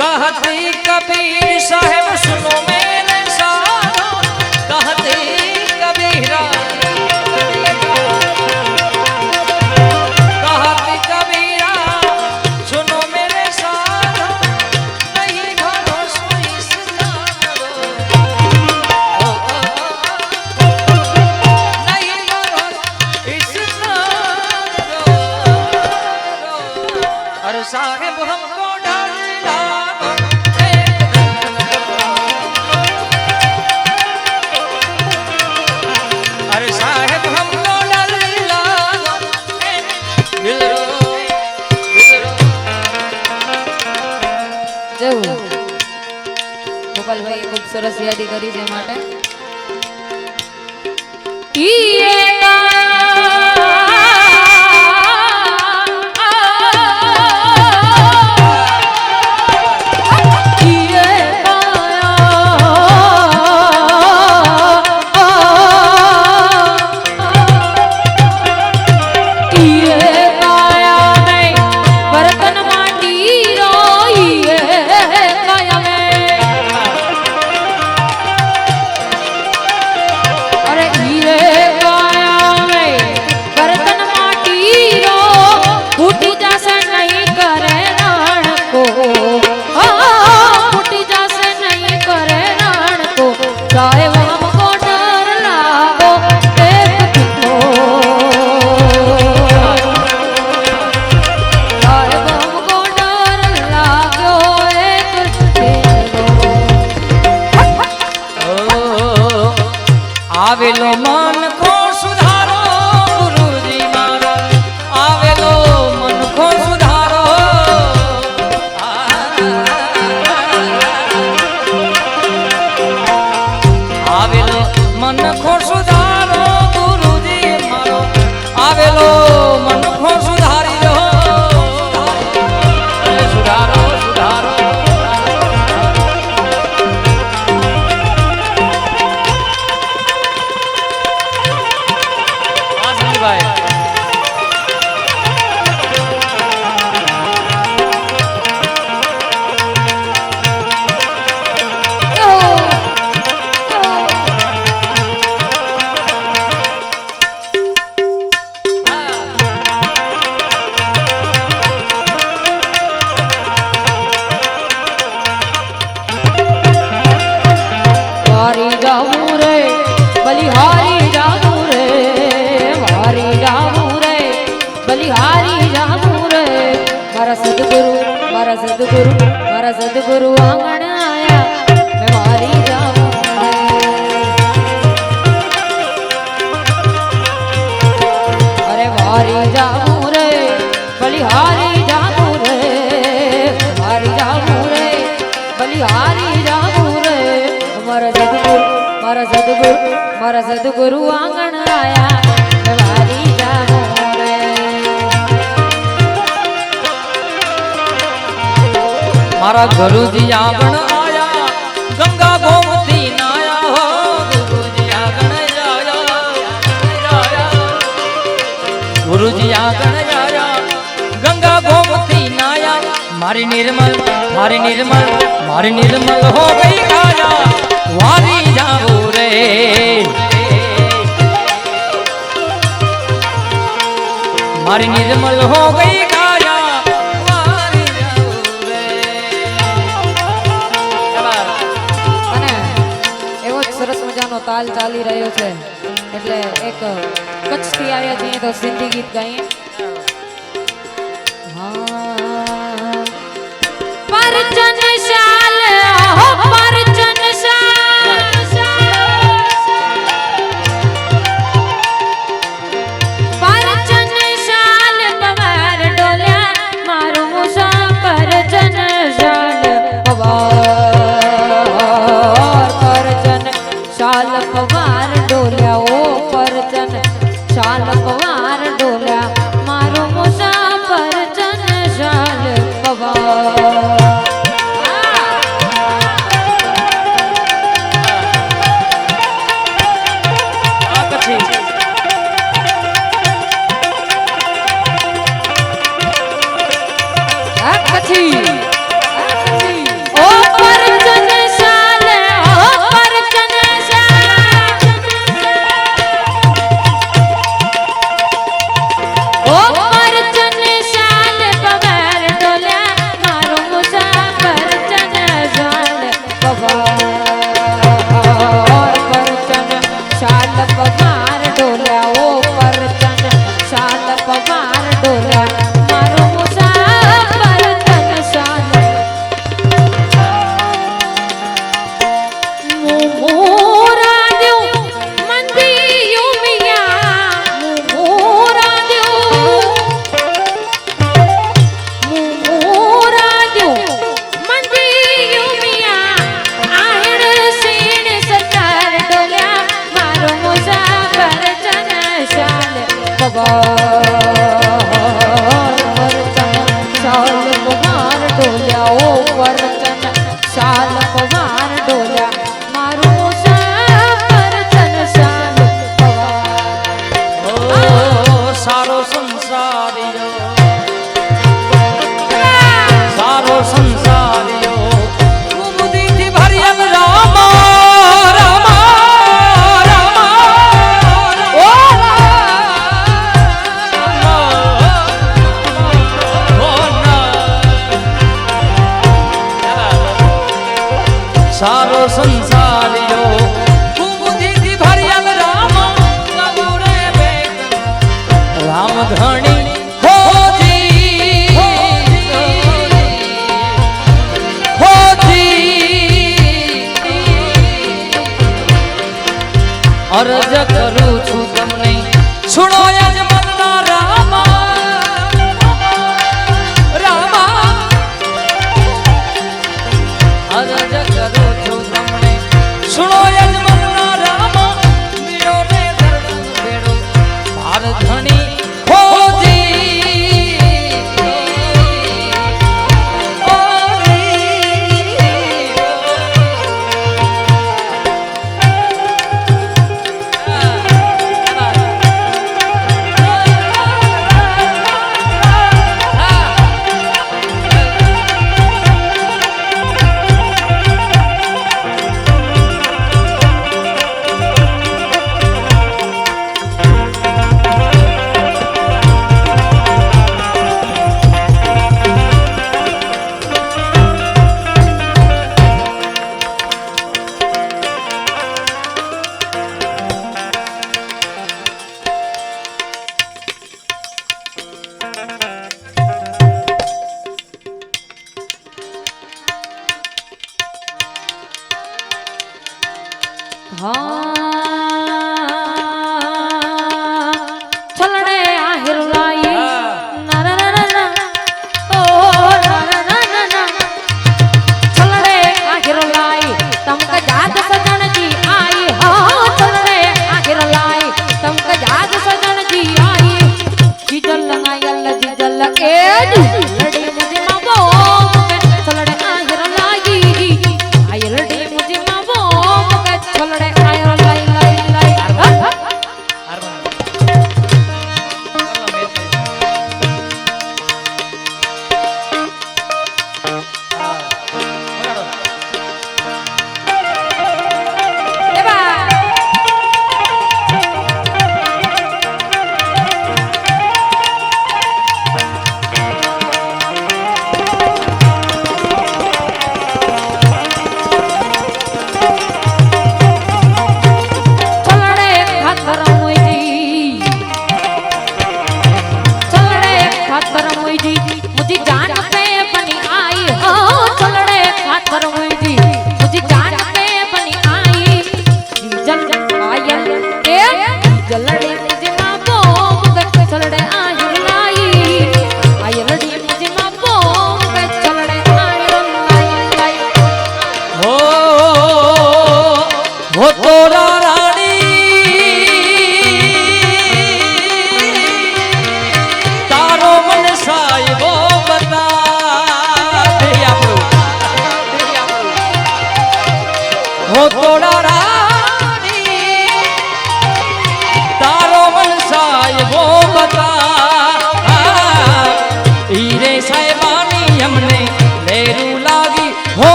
S2: कहती कबीर साहेब सुनो मेरे साधो कहती कबीरा कहती कबीरा सुनो मेरे साधो नहीं भरोसा इसका नहीं भरोसा इसका अरे साहेब हमको डर लागो अरे साहेब हमको डर लागो दिल रो
S3: જવું ગોપાલભાઈ ખૂબ સરસ યાદી કરી છે માટે
S2: आवेलो मन को सुधारो गुरुजी मारा आवेलो मन को सुधारो आवेलो मन को सुधारो गुरुजी मारो आवेलो मन को सुधारी लो सुधारो सुधारो
S3: મારા સદગુરુ આંગણ આયા મેં વારી જાઉં રે. અરે વારી જાઉં રે બલિહારી જાઉં રે વારી જાઉં રે બલિહારી જાઉં રે મારા સદગુરુ આંગણ આયા મેં વારી જાઉં રે.
S2: મારા ગુરુજી આગળ આયા ગંગા ગોમતી નાયા હો ગુરુજી આગળ આયા ગુરુજી આગળ આયા ગંગા ગોમતી નાયા મારી નિર્મલ હો ગઈ કાયા વારી જાઉં રે. મારી નિર્મલ હો ગઈ કાયા વારી જાઉં રે.
S3: અને એવો જ સરસ મજાનો તાલ ચાલી રહ્યો છે એટલે એક કચ્છથી આવ્યા છીએ તો સિંધી ગીત ગાઈએ. હા પરચન શાલ હો પરચન શાલ પરચન શાલ પવાર ડોલ્યા મારું મુસા પરચન શાલ પવાર પરચન શાલ પવાર ડોલ્યા ઓ પરચન શાલ પવાર ડોલ્યા મારું મુસા પરચન શાલ પવાર. ઓ પરચન શાલ ઓ પરચન શાલ ઓ પરચન શાલ પવાર ડોલ્યા મારું મુસા પરચન શાલ પવાર પરચન શાલ પવાર ડોલ્યા ઓ પરચન શાલ પવાર ડોલ્યા મારું મુસા પરચન શાલ. શાલ પવાર ડોલ્યા મારું મુસા પરચન શાલ પવાર.
S2: સારો સંસારિયો સારો સંસારિયો બુદ્ધિથી ભર્યા રામા રામા રામા ઓ સારો સંસારિયો બુદ્ધિથી ભર્યા રામ ધણી હોજી અરજ કરું છું તમને સુનો યજમાનના રામા રામા અરજ કરું છું તમને સુનો યજમાનના રામા મીરો રે દર્શન બેડો ભાર ધણી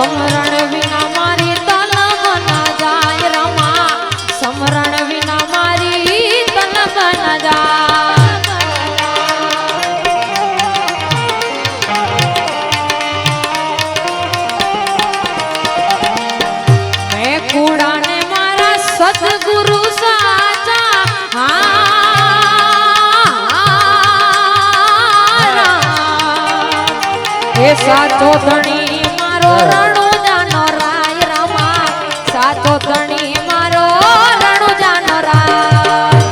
S3: સમરણ વિના મારી તલબ ન જાય રમા, સમરણ વિના મારી તલબ ન જાય. મેં કુડાને મારા સદગુરુ સાચા એ સાચો ધણી મારો રણુજાનો રાય રમા, સાચો ધણી મારો રણુજાનો રાય.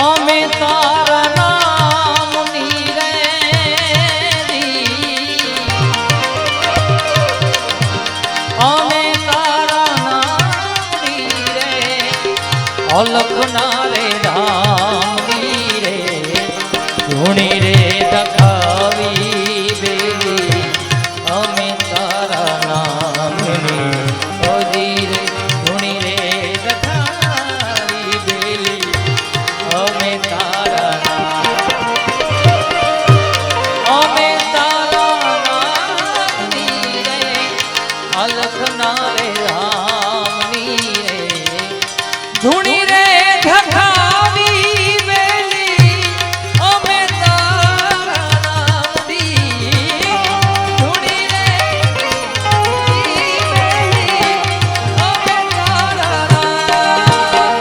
S2: અમે તારા નામની રેરી, અમે તારા નામની રે, અલખના રે રામની રે, ધૂણી રે દખાવી બેલી, અમે તારા નામની ઓજી રે, ધૂણી રે દખાવી બેલી, અમે તારા અમે તારા નામની રે, અલખના રે રામની રે, ધૂણી રે ધખાવી બેલી, અમે તારા નામની, ધૂણી રે ધખાવી બેલી, અમે તારા નામ.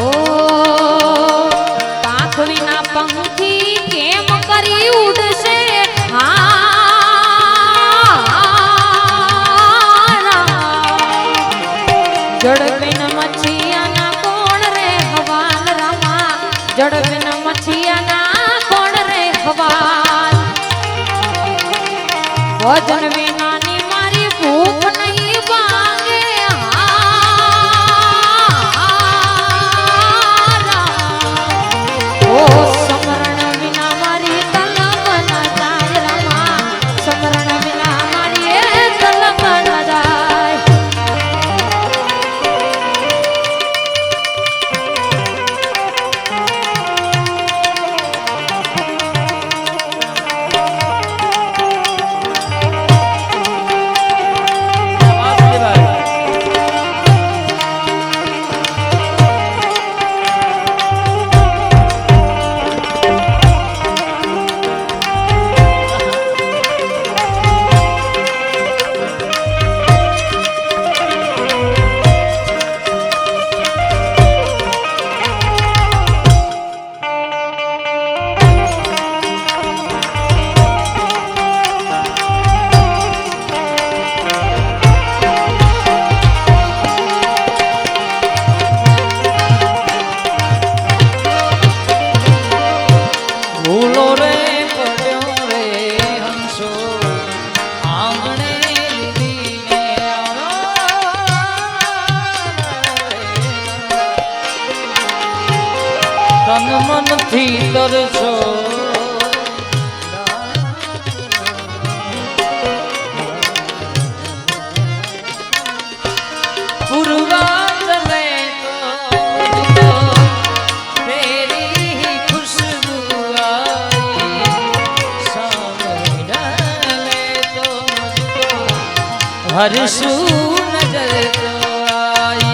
S3: ઓ પાંખ વિના પંખી કેમ કરી ઉડશે, જળ બિન મચ્છિયાના કોણ રે હવાલ રમા, જળ બિન મચ્છિયાના કોણ રે હવાલ. ભજન વિનાની મારી ભૂખ નહીં ભાંગે, ઓ સમરણ વિના મારી તલબ ન જાય રમા, સમરણ વિના મારી તલબ ન જાય. ભૂલો રે પડ્યો રે હંસો, આંગણે લીધીને તન મનથી તરસો, પૂર્વાંચલે તો તેરી ખુશ્બુ आई, सामने डाले तो मुझको हर्षू नजर तो आई.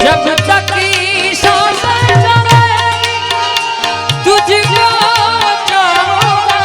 S3: जब तक की सांसें चले तुझको चाहूंगा,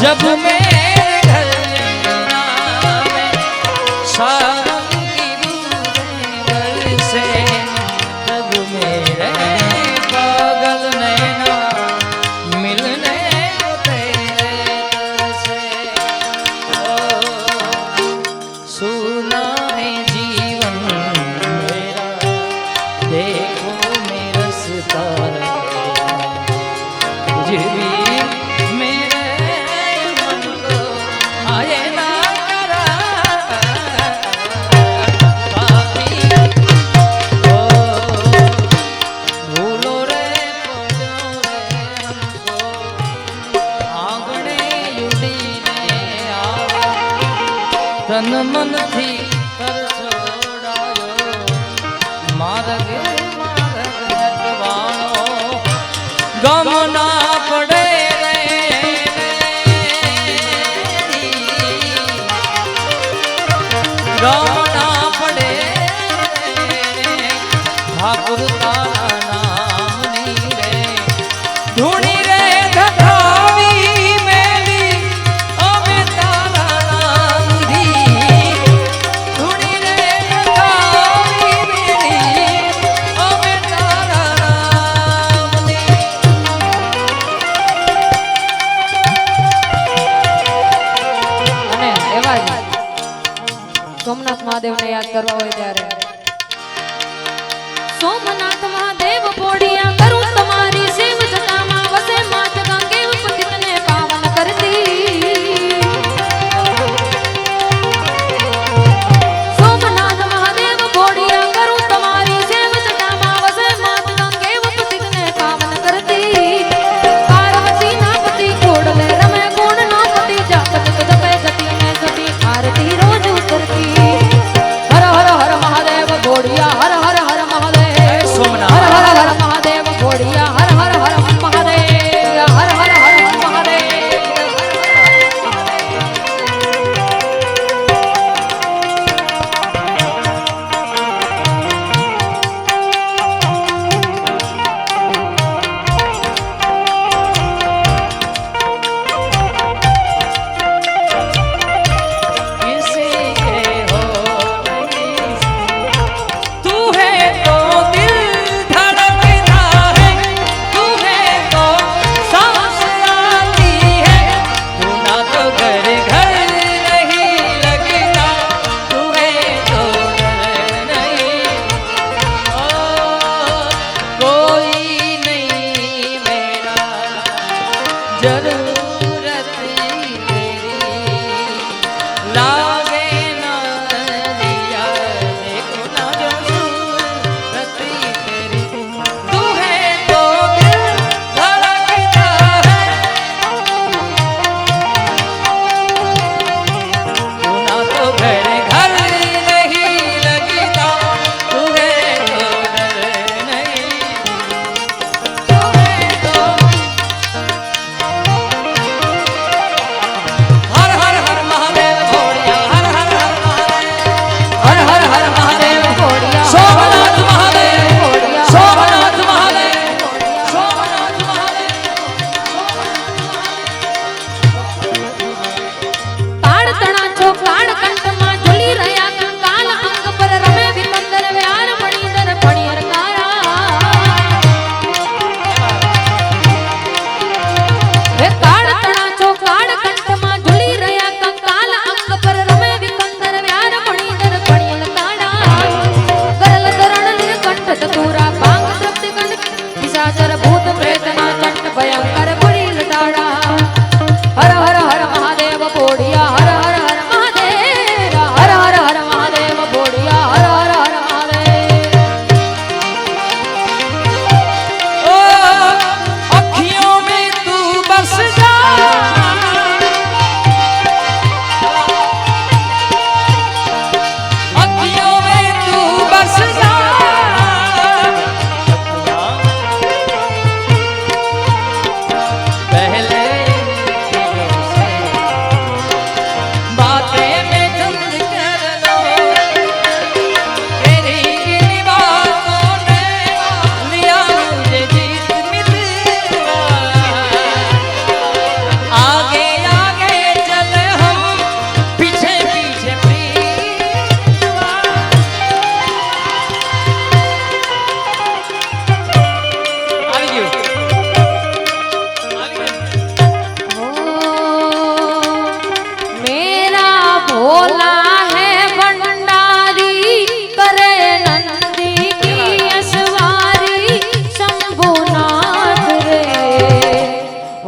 S2: जब मेरे घर में सावन की बूंदें बरसे, तब मेरे पागल नैना मिलने को तेरे तरसे। सुना है जीवन मेरा, देखो मेरा सितारा, तुझे भी तन मन थी तरसोड़ायो, मार्ग मार्ग नटवाणो, गम ना पड़े गम ना पड़े ठाकुर तारा नामनी रे, धूनी रे धखावी मेरी अबे तारा नाम दी, धूनी रे धखावी मेरी अबे तारा नाम दी।
S3: અને એવા જ સોમનાથ મહાદેવને યાદ કરવા હોય ત્યારે સોમનાથ મહાદેવ પોડિયા કરું તમારી શિવ જટામાં વસે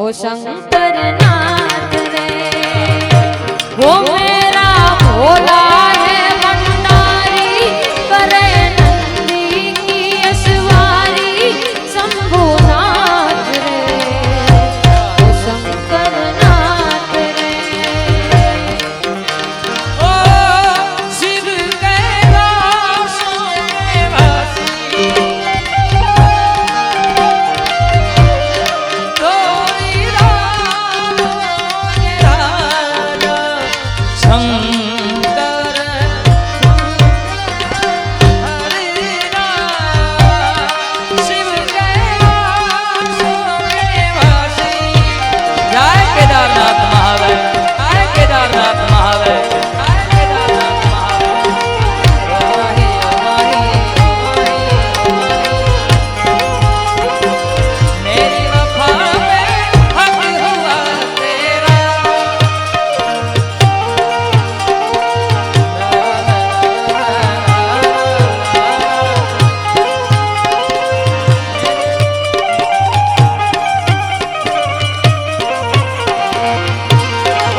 S3: ओ शंकर नाथ रे, वो मेरा भोला है भंडारी, करे नंदी की असवारी शंभुनाथ रे, ओ शंकर नाथ रे।
S4: ओ शिव कैलाश में वासी, तोरी राम राजा शंकर हरे राम। शिव कैलाश में वासी। जय केदारनाथ महादेव, जय केदारनाथ महादेव, जय केदारनाथ महादेव। ओ माही, ओ माही, ओ माही, मेरी वफा में हक हुआ तेरा।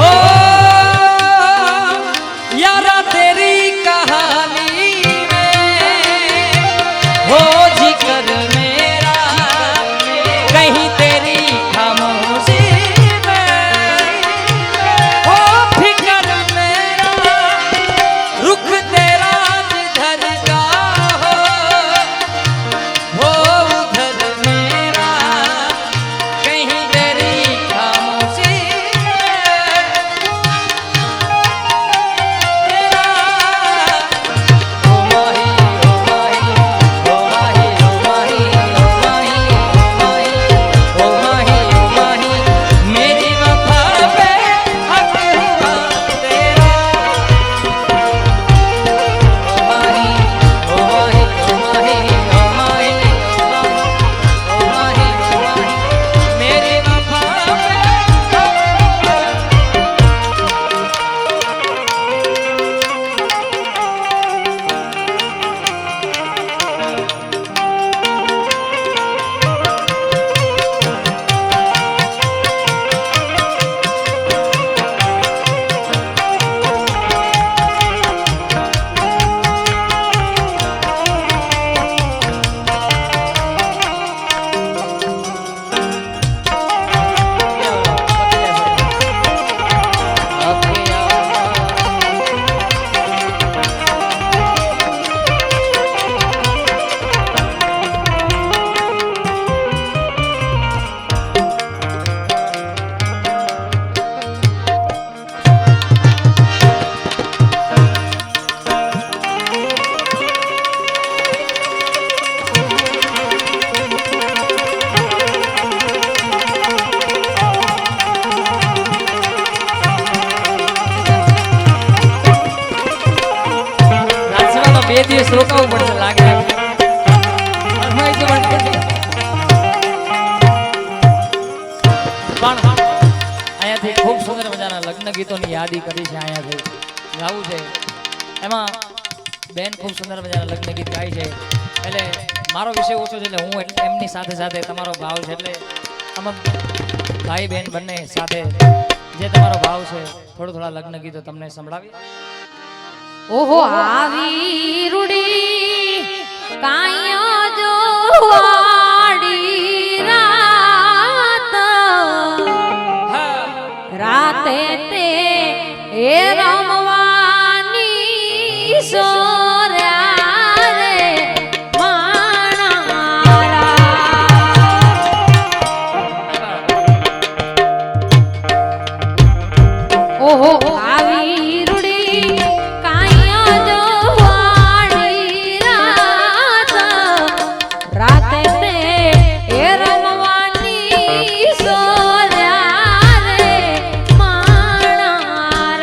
S4: ओ यारा तेरी कहानी में हो जिक्र मेरा, कहीं तेरी खामोशी में हो फिक्र मेरा, रुख तेरा जिधर का हो उधर मेरा, कहीं तेरी खामोशी तेरा। ओ माही, ओ माही, ओ माही, ओ माही, ओ माही, ओ माही, ओ माही, मेरी वफा पे हक हुआ तेरा। ओ माही, ओ माही, ओ माही, ओ माही, ओ माही, ओ माही, मेरी वफा पे हक हुआ। રાજસભા તો 2 દિવસ રોકાવું પડશે લાગે. અરમાઈ તો પણ અહીંયાથી ખૂબ સુંદર મજાના લગ્ન ગીતોની યાદી કરી છે. અહીંયાથી ગાવું છે. એમાં બેન ખૂબ સુંદર મજાના લગ્ન ગીત ગાય છે. એટલે મારો વિષય ઓછો છે એટલે હું એમની સાથે સાથે તમારો ભાવ છે એટલે આમાં ભાઈ બહેન બંને સાથે જે તમારો ભાવ છે થોડા લગ્ન ગીતો તમને સંભળાવી.
S3: ઓહો આવી રૂડી કાયો જો વાડી રાત, રાતે તે એ રમવાની સોર્યા રે માણારા. ઓહો આવી રૂડી કાયો જો વાડી રાત, રાતે તે એ રમવાની સોર્યા રે માણારા.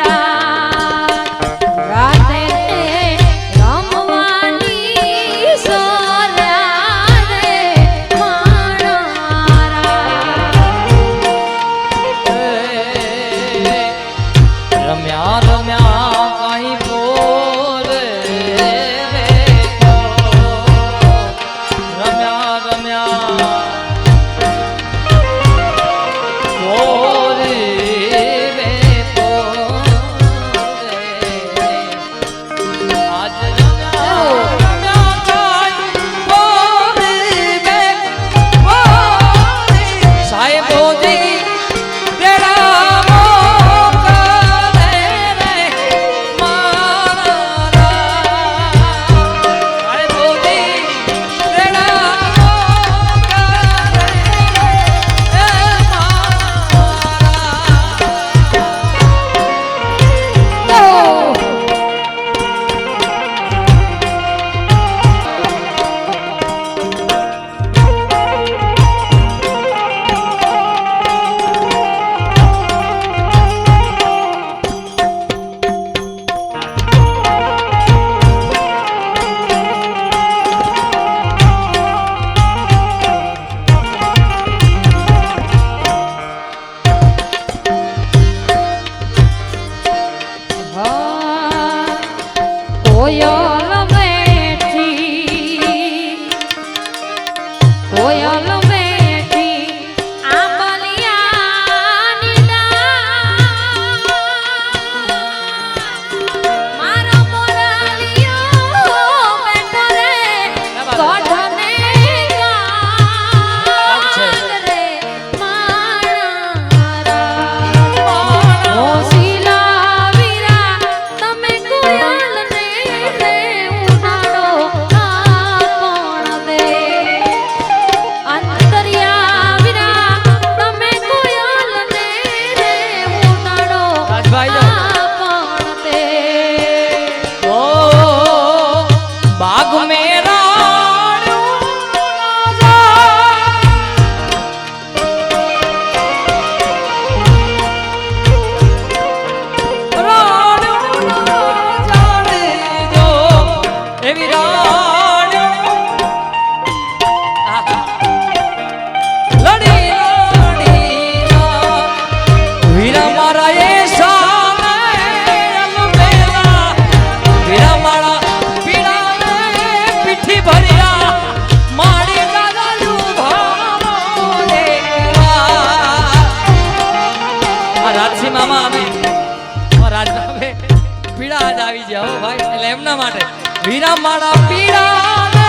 S4: ભાઈ એટલે એમના માટે વીરા મારા પીડા ને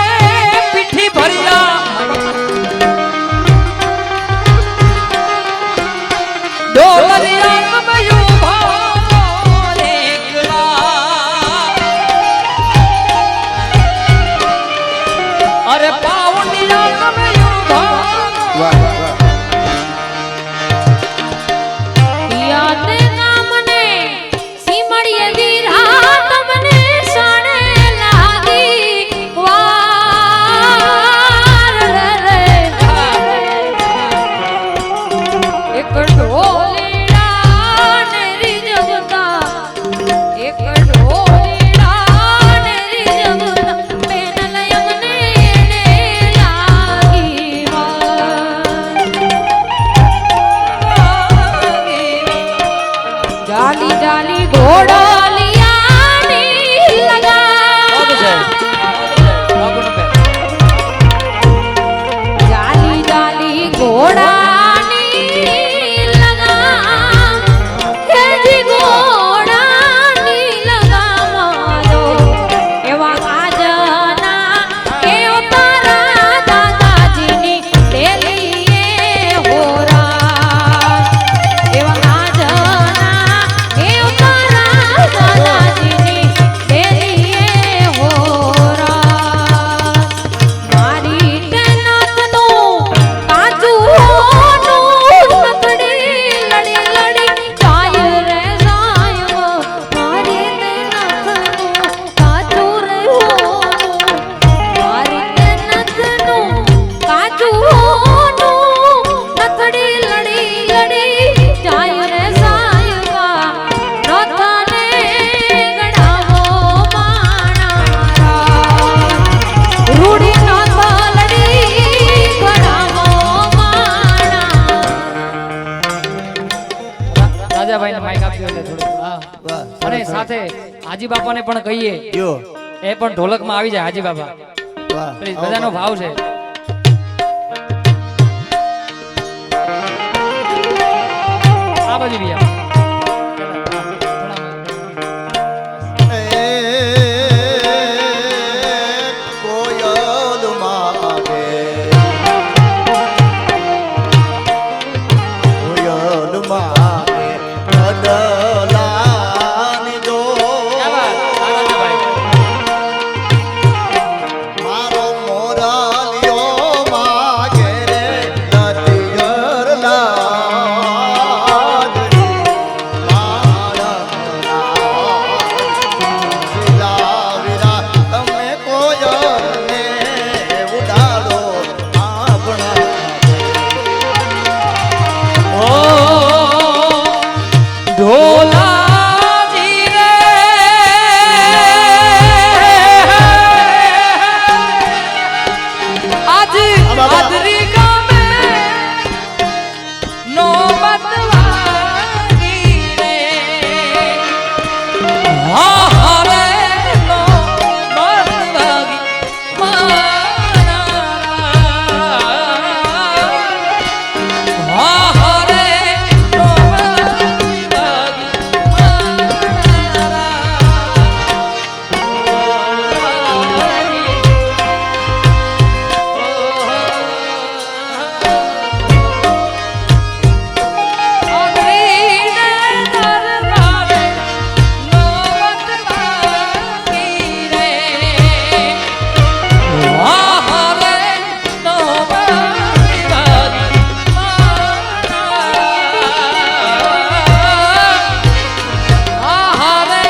S4: પીઠી ભર્યા ડોલરિયા કમયું ભાવ એકલા અરે પાવનિયા કમયું ભાવ
S3: યાદ નામને સીમળીએ વીરા તમને સણે લાગી વાર રે એક ઢોલીડા ને રીઝવતા એક ઢોલીડા ને રીઝવતા બેન લયમને એને લાગી જાલી જાલી ઘોડાલિયાની લગા જાલી જાલી ઘોડાની લગા હેજી ઘોડાની લગા મારો એવા આજના એ તારા દાદાજીની ડેલીએ હોરા એવા આજના એ તારા દાદાજીની ડેલીએ હોરા મારી તેનાથનું કાચું હોનું નકડી લડી લડી જાય રે સાયમ મારી તેનાથનું કાચું રે હોનું મારી તેનાથનું કાચું હોનું નકડી લડી લડી જાય રે સાયમ નથને ગડાવો માણારા રૂડી નથ લડી ગડાવો માણા
S4: રાજાભાઈ ને માઈક આપ્યો એટલે થોડું હા અને સાથે હાજી બાપાને પણ કહીએ
S1: યો
S4: એ પણ ઢોલકમાં આવી જાય હાજી બાપા
S1: વાહ
S4: પ્લીઝ બધાનો ભાવ છે આ બાજુ બી આવો.
S1: કોયલ માગે કોયલ માગે બદલાની જો
S4: ક્યાં વાત? આ રાજાભાઈ.
S1: મારો મોરાલિયો માગે રે નદીયર લાગણી મારા શિલાવીરા તમે કોયલને ઉડાડો આપણા
S4: ઓ ઢોલાજી રે આજ આદરી ગામે નોબત વાગી રે હા રે નોબત વાગી મારા હરે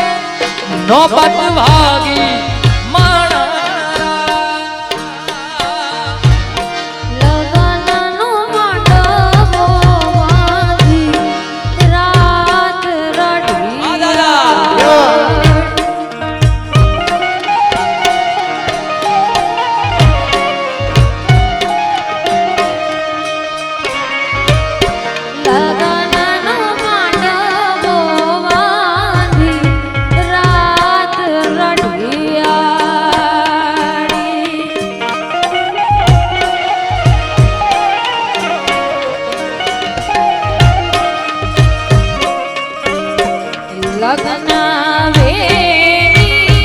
S4: નોબત ભાગી
S3: લગનનો માંડવો બાંધી રાત રડી લગનનો માંડવો બાંધી રાત રડિયાળી લગ્ન વેની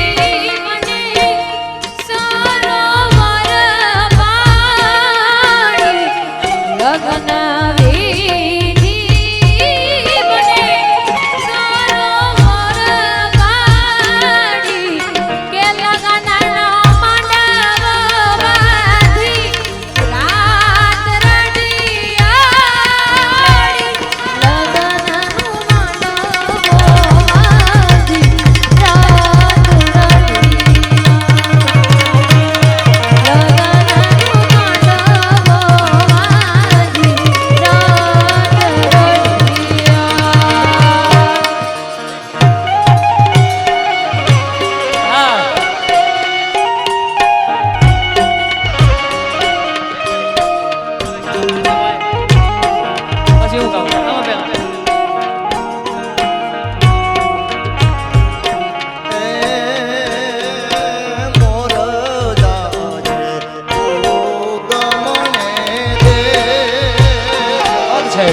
S2: છે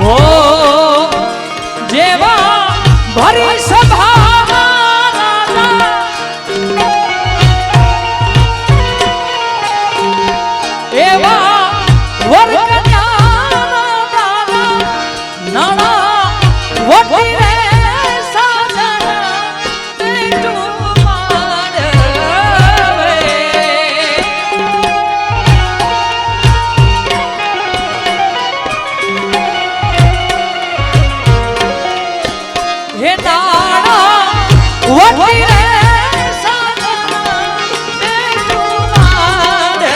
S2: ઓ જેવા ભરી સભામાં એવા વરકન્યાના નાના વટી રે સાજણા બેટું મારે હે તારા વટી રે સાજણા બેટું મારે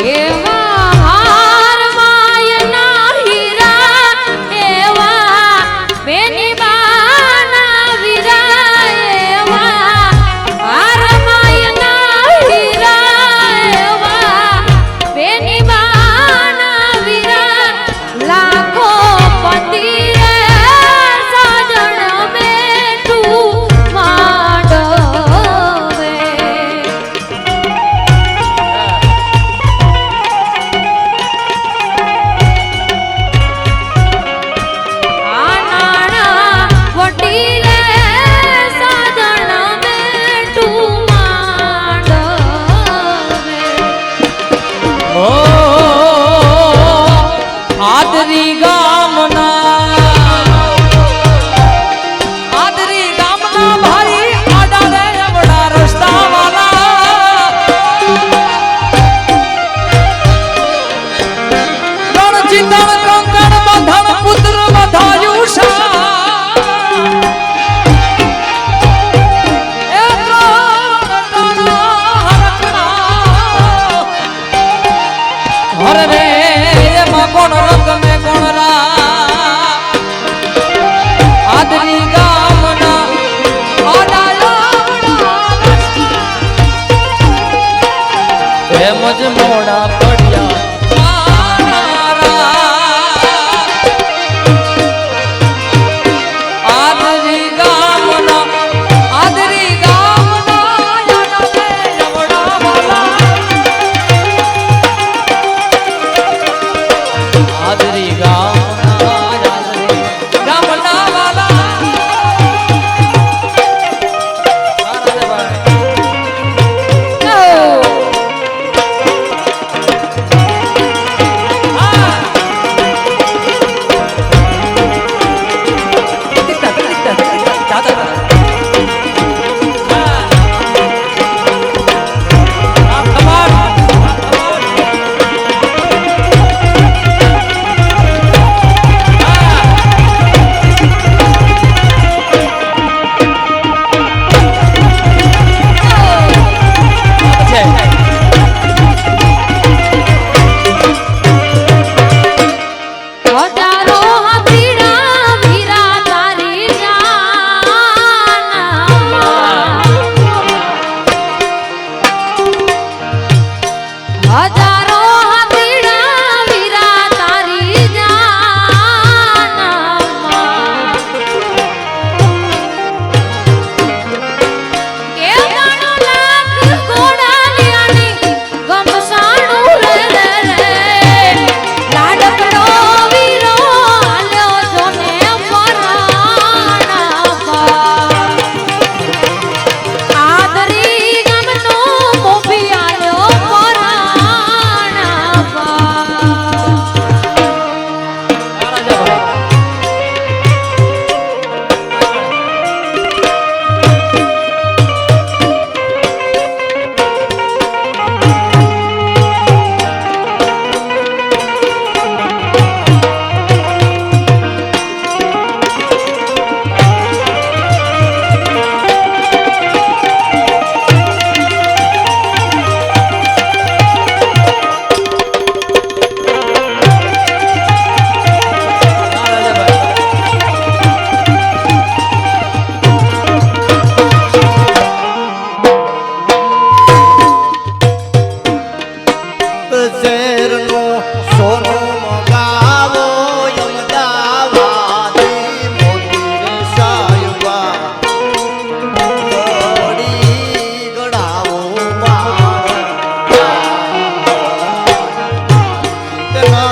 S3: એવા હાર માયના હીરા એવા બેની બાના વીરા એવા હાર માયના હીરા એવા બેની બાના વીરા લાખો પતિ રે સાજણ બેટું માંડવે આનાણા વટી રે સાધણ બેટું માંડવે
S2: ઓ આદરી ગામના ભાઈ આડા રે અવડા રસ્તા વાલા રણ ચિતણ કંકણ બંધન પુત્ર બધાયું શા એ ત્રણ હરકણા હર રે એમાં કોણ રંગ મેં કોણ રા આદરી ગામના એમ જ મોડા પડ્યા મારા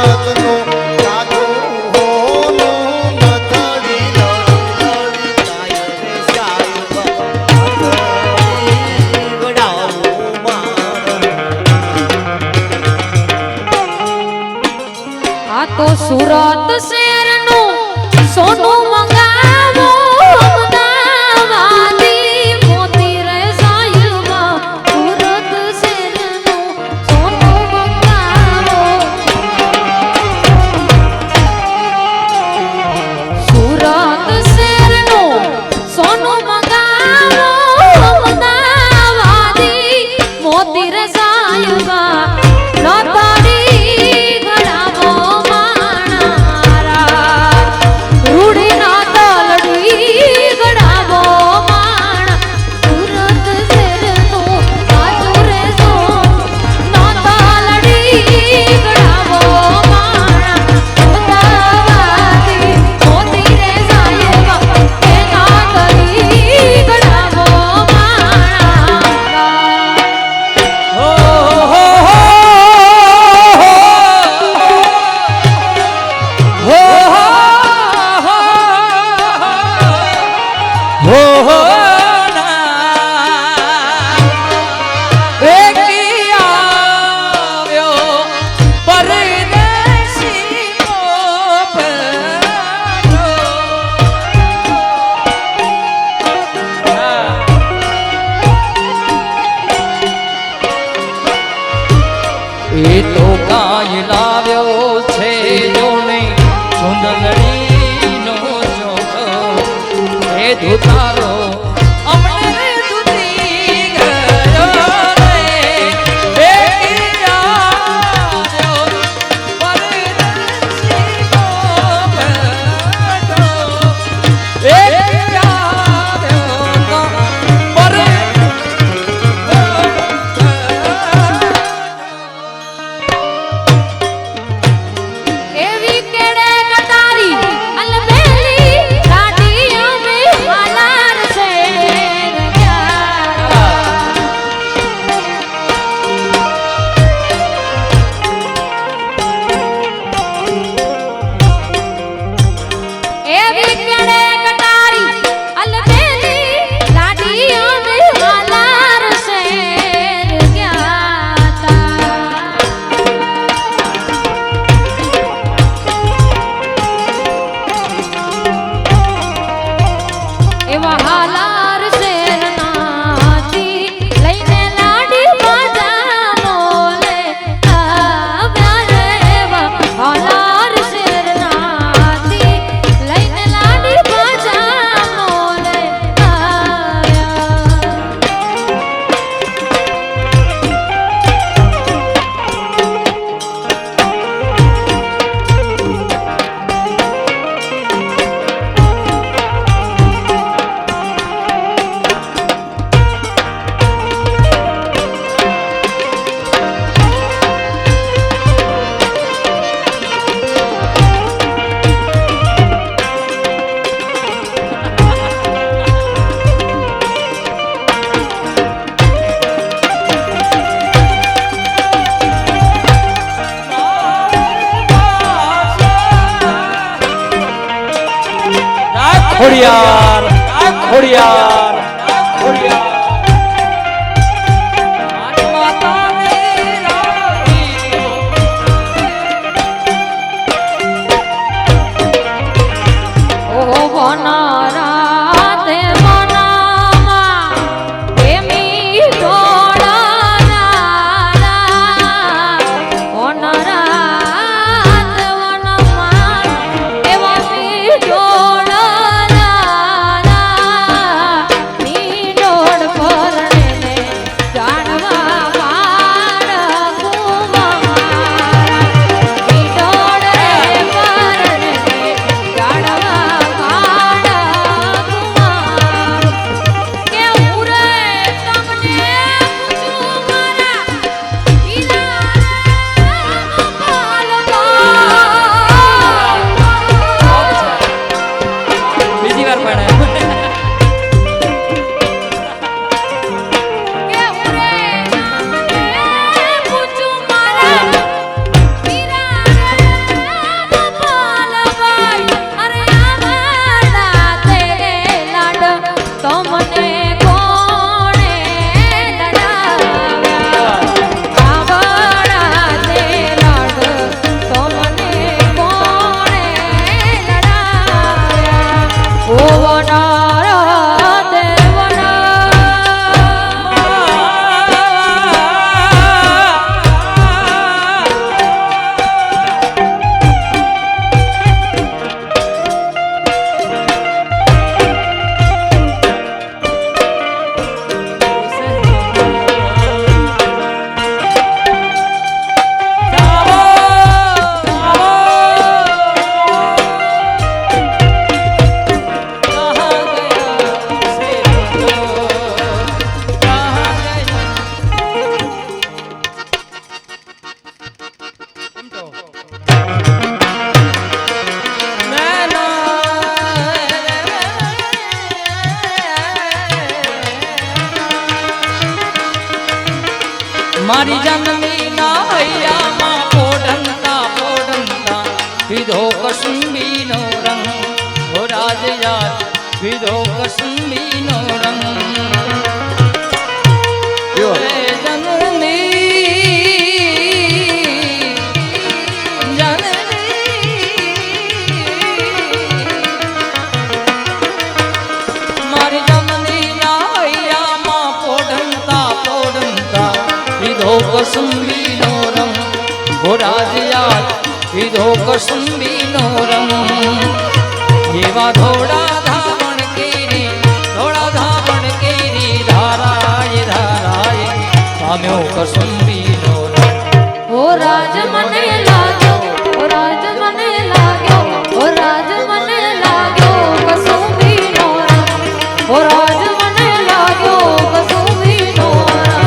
S1: સુરતનો કાઢો હોનો નથડી લડી
S5: જાય રે સાહેબ વડાવો માર
S3: આ તો સુરત શહેરનું સોનું મંગાવો અમદાવાદી મોતી રે સાહેબા સુરત શહેરનું સોનું મંગાવો સુરત શહેરનું સોનું મંગાવો અમદાવાદી મોતી રે સાહેબા નતાડી ગળાવો માણારા રૂડી ના તલડી ગળાવો માણા સુરત શહેરનું કાચું રે સોનું ના તલડી ગળાવો માણા અમદાવાદી મોતી રે સાહેબા એ ના તલડી ગળાવો માણા
S4: એ તો કાંઈ લાવ્યો છે જોને સુંદરડીનો ચોખો એ ધુતારો અમને ધુતી ગયો રે એ આવ્યો પરદેશી મોભેટો એ આવ્યો
S3: એવી કેડે કટારી અલબેલી લાડીઓ મે હાલાર છે એવી કેડે કટારી અલબેલી લાડીઓ મે હાલાર છે એવા હાલાર શેરનાથી લઈને લાડી બાજા મોલે આવ્યા રે એવા હાલાર શેરનાથી લઈને લાડી બાજા મોલે આવ્યા
S4: ખોડિયાર ખોડિયાર ખોડિયાર
S3: ઓહો વનારા તે વનામાં પ્રેમી ઢોળાના વનારા તે વનમાં એવા મી ઢોળાના
S4: મારી જનની ના હૈયામાં પોઢંતા પોઢંતા પીધો કસુંબીનો રંગ હો રાજ યાદ પીધો કસુંબીનો રંગ
S1: કયો?
S4: હે જનની મારી જમની નાહૈયામાં પોઢંતા પોઢંતા પીધો કસુંબીનો રંગ હો રાજ યાદ પીધો કસુંબીનો રંગ એવા ધોળા ધાવણ કેરી ધારાય ધારાય પામ્યો કસુંબીનો રંગ
S3: ઓ રાજ મને લાગ્યો ઓ રાજ મને લાગ્યો ઓ રાજ મને લાગ્યો કસુંબીનો રંગ ઓ રાજ મને લાગ્યો કસુંબીનો રંગ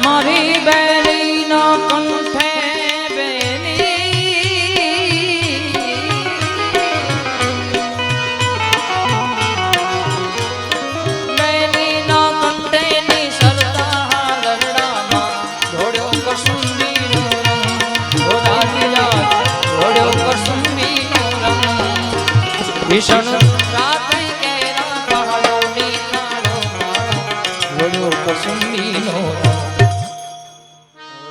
S4: મારી બેલીના કંઠે બેલી બેલીના કંઠેની સરતા લરડામાં ઘોડ્યો કસુંબીનો રંગ હો રાજીયા ઘોડ્યો કસુંબીનો રંગ ભીષણ રાત્રિ કેરા પહાડોની નાડો ઘોડ્યો કસુંબીનો રંગ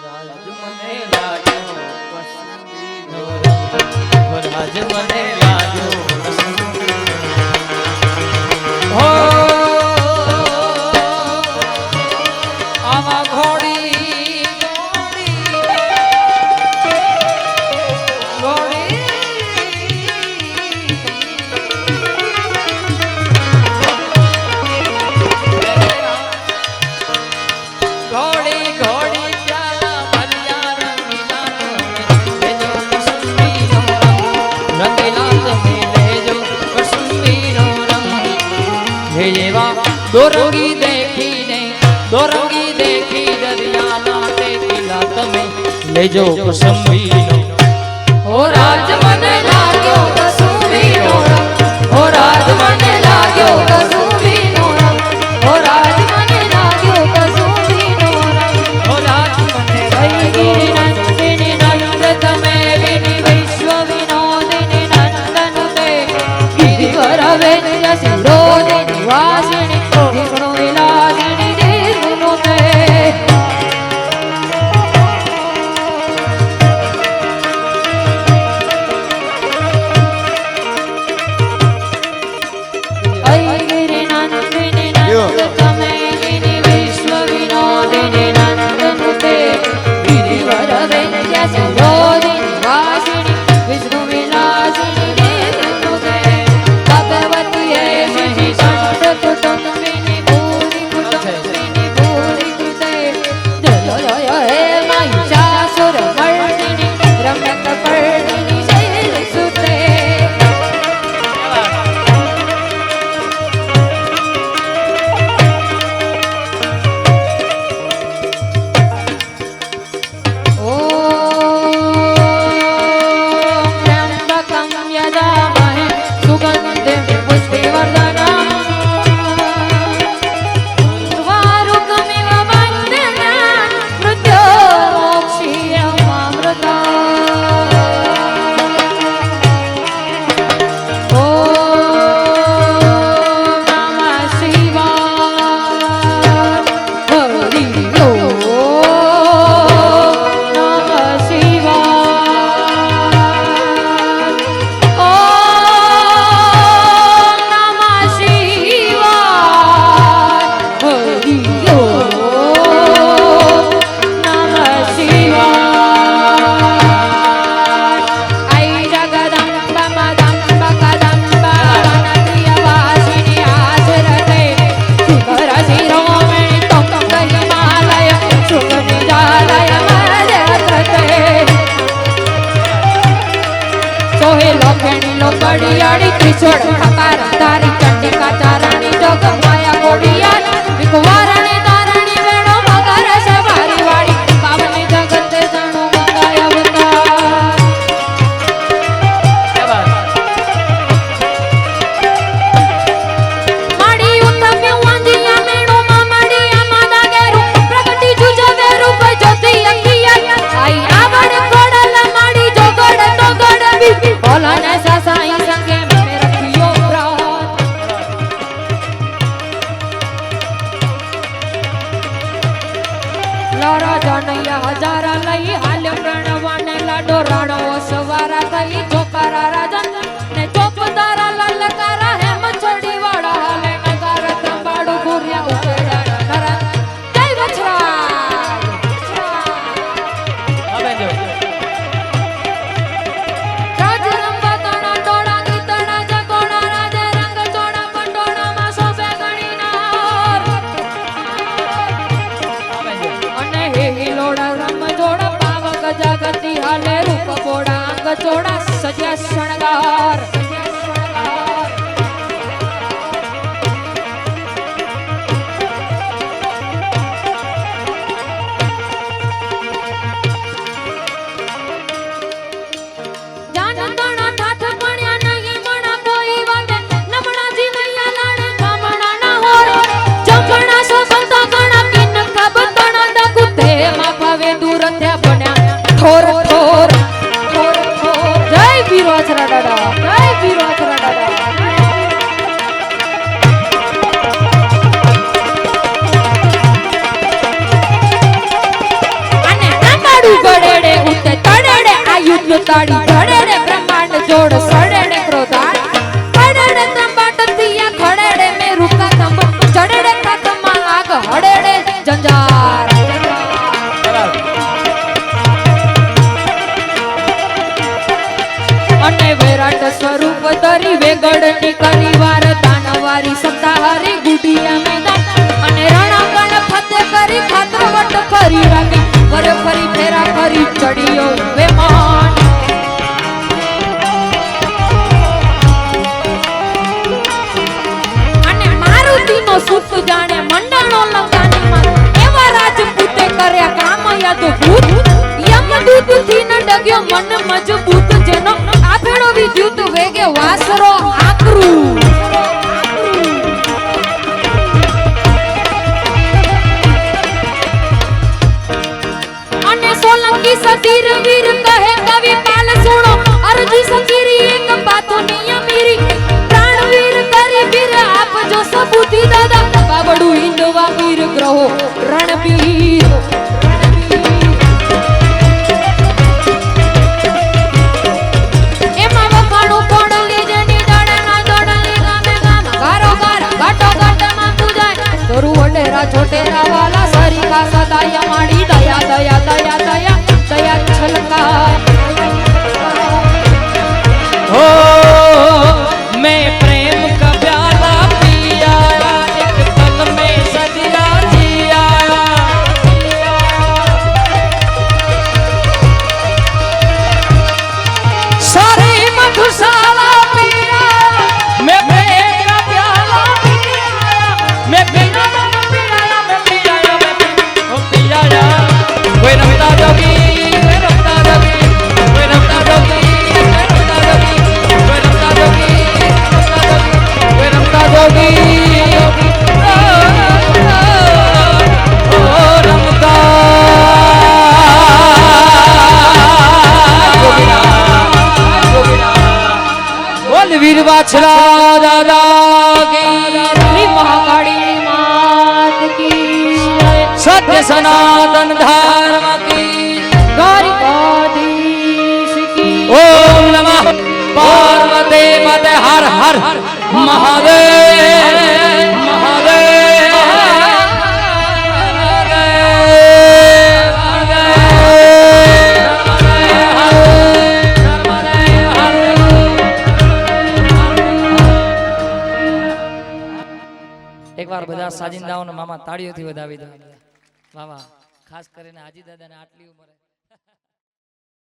S4: રાજ મને લાગ્યો કસુંબીનો રંગ રાજ મને લાગ્યો હો આવા ઘોડી ઘોડી ઘોડી પ્યાલા ભર્યા રંગીલા તમે લેજો કસુંબીનો રંગ હે એવા દોરંગી દેખી દરિયાના ટેકીલા તમે લેજો કસુંબીનો
S3: ઓ રાજ મને લાગ્યો કસુંબીનો રંગ ઓ રાજ મને લાગ્યો કસુંબીનો રંગ ઓ રાજ મને લાગ્યો કસુંબીનો રંગ
S4: હો રાજ મને
S3: ગિરી નંદિની નંદ તમે વિની વિશ્વ વિનોદિની નંદન તે ગિરિવર વેદ્ય સિરોદિની વાસિની વિષ્ણુ વિલાસિની દેવનો તે ઘડિયાળી ત્રિશૂળ ખપાર તારી ચંડિકા ચારણી જગ માયા કોડિયાર વિકવારણી તારણી વેણો મગર છે વારી વાળી પાવની જગતે જાણો મંગાય અવતાર માડી ઉત્તમ્ય વાંજિયા મેણો મામડિયા માદા ગેરુ પ્રગટી જુજવે રૂપ જ્યોતિ અખિયા આઈ આવડ કોડલ માડી જોગડ તો ગડબી ભોલાને સાસાઈ સંગે મે રખિયો પ્રાત લારા જાનૈયા હજારા લઈ હાલ પ્રણવાને લાડો રાણો સવારા થઈ ચોકારા રાજન ને ચોપદારા લલકારા હેમ છડી વાળા હાલે નગાર તંબાડુ ગુરિયા ઉકેડા નરા જય વછરાજ રાજ રંબા તણા ટોળા ગીતણા જગોણા રાજે રંગ ચોડા પટોળા માં શોભે ગણીનાર અને હે હિલોડા રમ જોડા પાવક જાગતી હાલે રૂપ બોડા અંગ ચોડા સજ્યા શણગાર જાનંદણા ઠાઠ પણ્યા નહીં મણા કોઈ વાતે નમણાજી મૈયા લાડે કામણા ના હોર જમણા સોબંતા ગણા કિન ખબતણા દગુ તે માં ભાવે દૂર થયા બન્યા ઠોર ઠોર ઠોર ઠોર જય વીરો અછરા દાદા જય વીરો અછરા દાદા અને તાંબાડુ ગડેડે ઉતે તડેડે આયુધ તાડી ધડેડે બ્રહ્માંડ જોડ સડેડે ક્રોધાર કડેડે તંબાટ થિયા ખડેડે મે રૂકા તંબ ચડેડે કાકમાં આગ હડેડે જંજાર અને વિરાટ સ્વરૂપ ધરી વેગડની કરી વાર દાનવારી સત્તાહારી ગુડિયા મેદાન અને રણાકણ ફતે કરી ખાતરવટ ફરી રાખી વરે ફરી ફેરા કરી ચડિયો વેમાન અને મારુતિનો સુત જાણે મંડાણો લંકાની માં એવા રાજપૂતે કર્યા કામ યાદ ભૂત યમદૂત થી ન ડગ્યો મન મજબૂત જેનો આભેડો વિદ્યુત વેગે વાસરો આકરું અને સોલંકી સતીર વીર કહે કવિ પાલ સુણો અરજી સતીરી એક બાતો નિયમીરી પ્રાણવીર કરી વીર આપજો સબૂતી દાદા બાબડું હિંદવા વીર ગ્રહો રણબીર એમાં વખાણું કોડલી જેની દાડાના દોડલી ગામે ગામ ગારો ગાર ગાટો ગાટમાં પૂજાય ધોરું વટેરા છોટેરા વાલા સરીખા સદાય માડી દયા દયા દયા દયા દયા છલકાય
S4: हो मैं प्रेम का प्याला पिया एक पल में सदिया जिया सारे मधुशाला पिया मैं प्रेम का प्याला पिया मैं बिना पिया मैं पिया मैं पिया कोई रमता जोगी कोई रमता जोगी कोई रमता जोगी વીર વાછરા દાદા કી
S3: શ્રી મહાકાળી માત કી
S4: સત્ય સનાતન ધર્મ કી
S3: દ્વારિકાધીશ કી
S4: ઓમ નમઃ પાર્વતે પતે હર હર મહાદેવ મહાદેવ એકવાર બધા સાજિંદાઓને મામા તાળીઓથી વધાવી દો વાહ વાહ ખાસ કરીને હાજી દાદાને આટલી ઉંમરે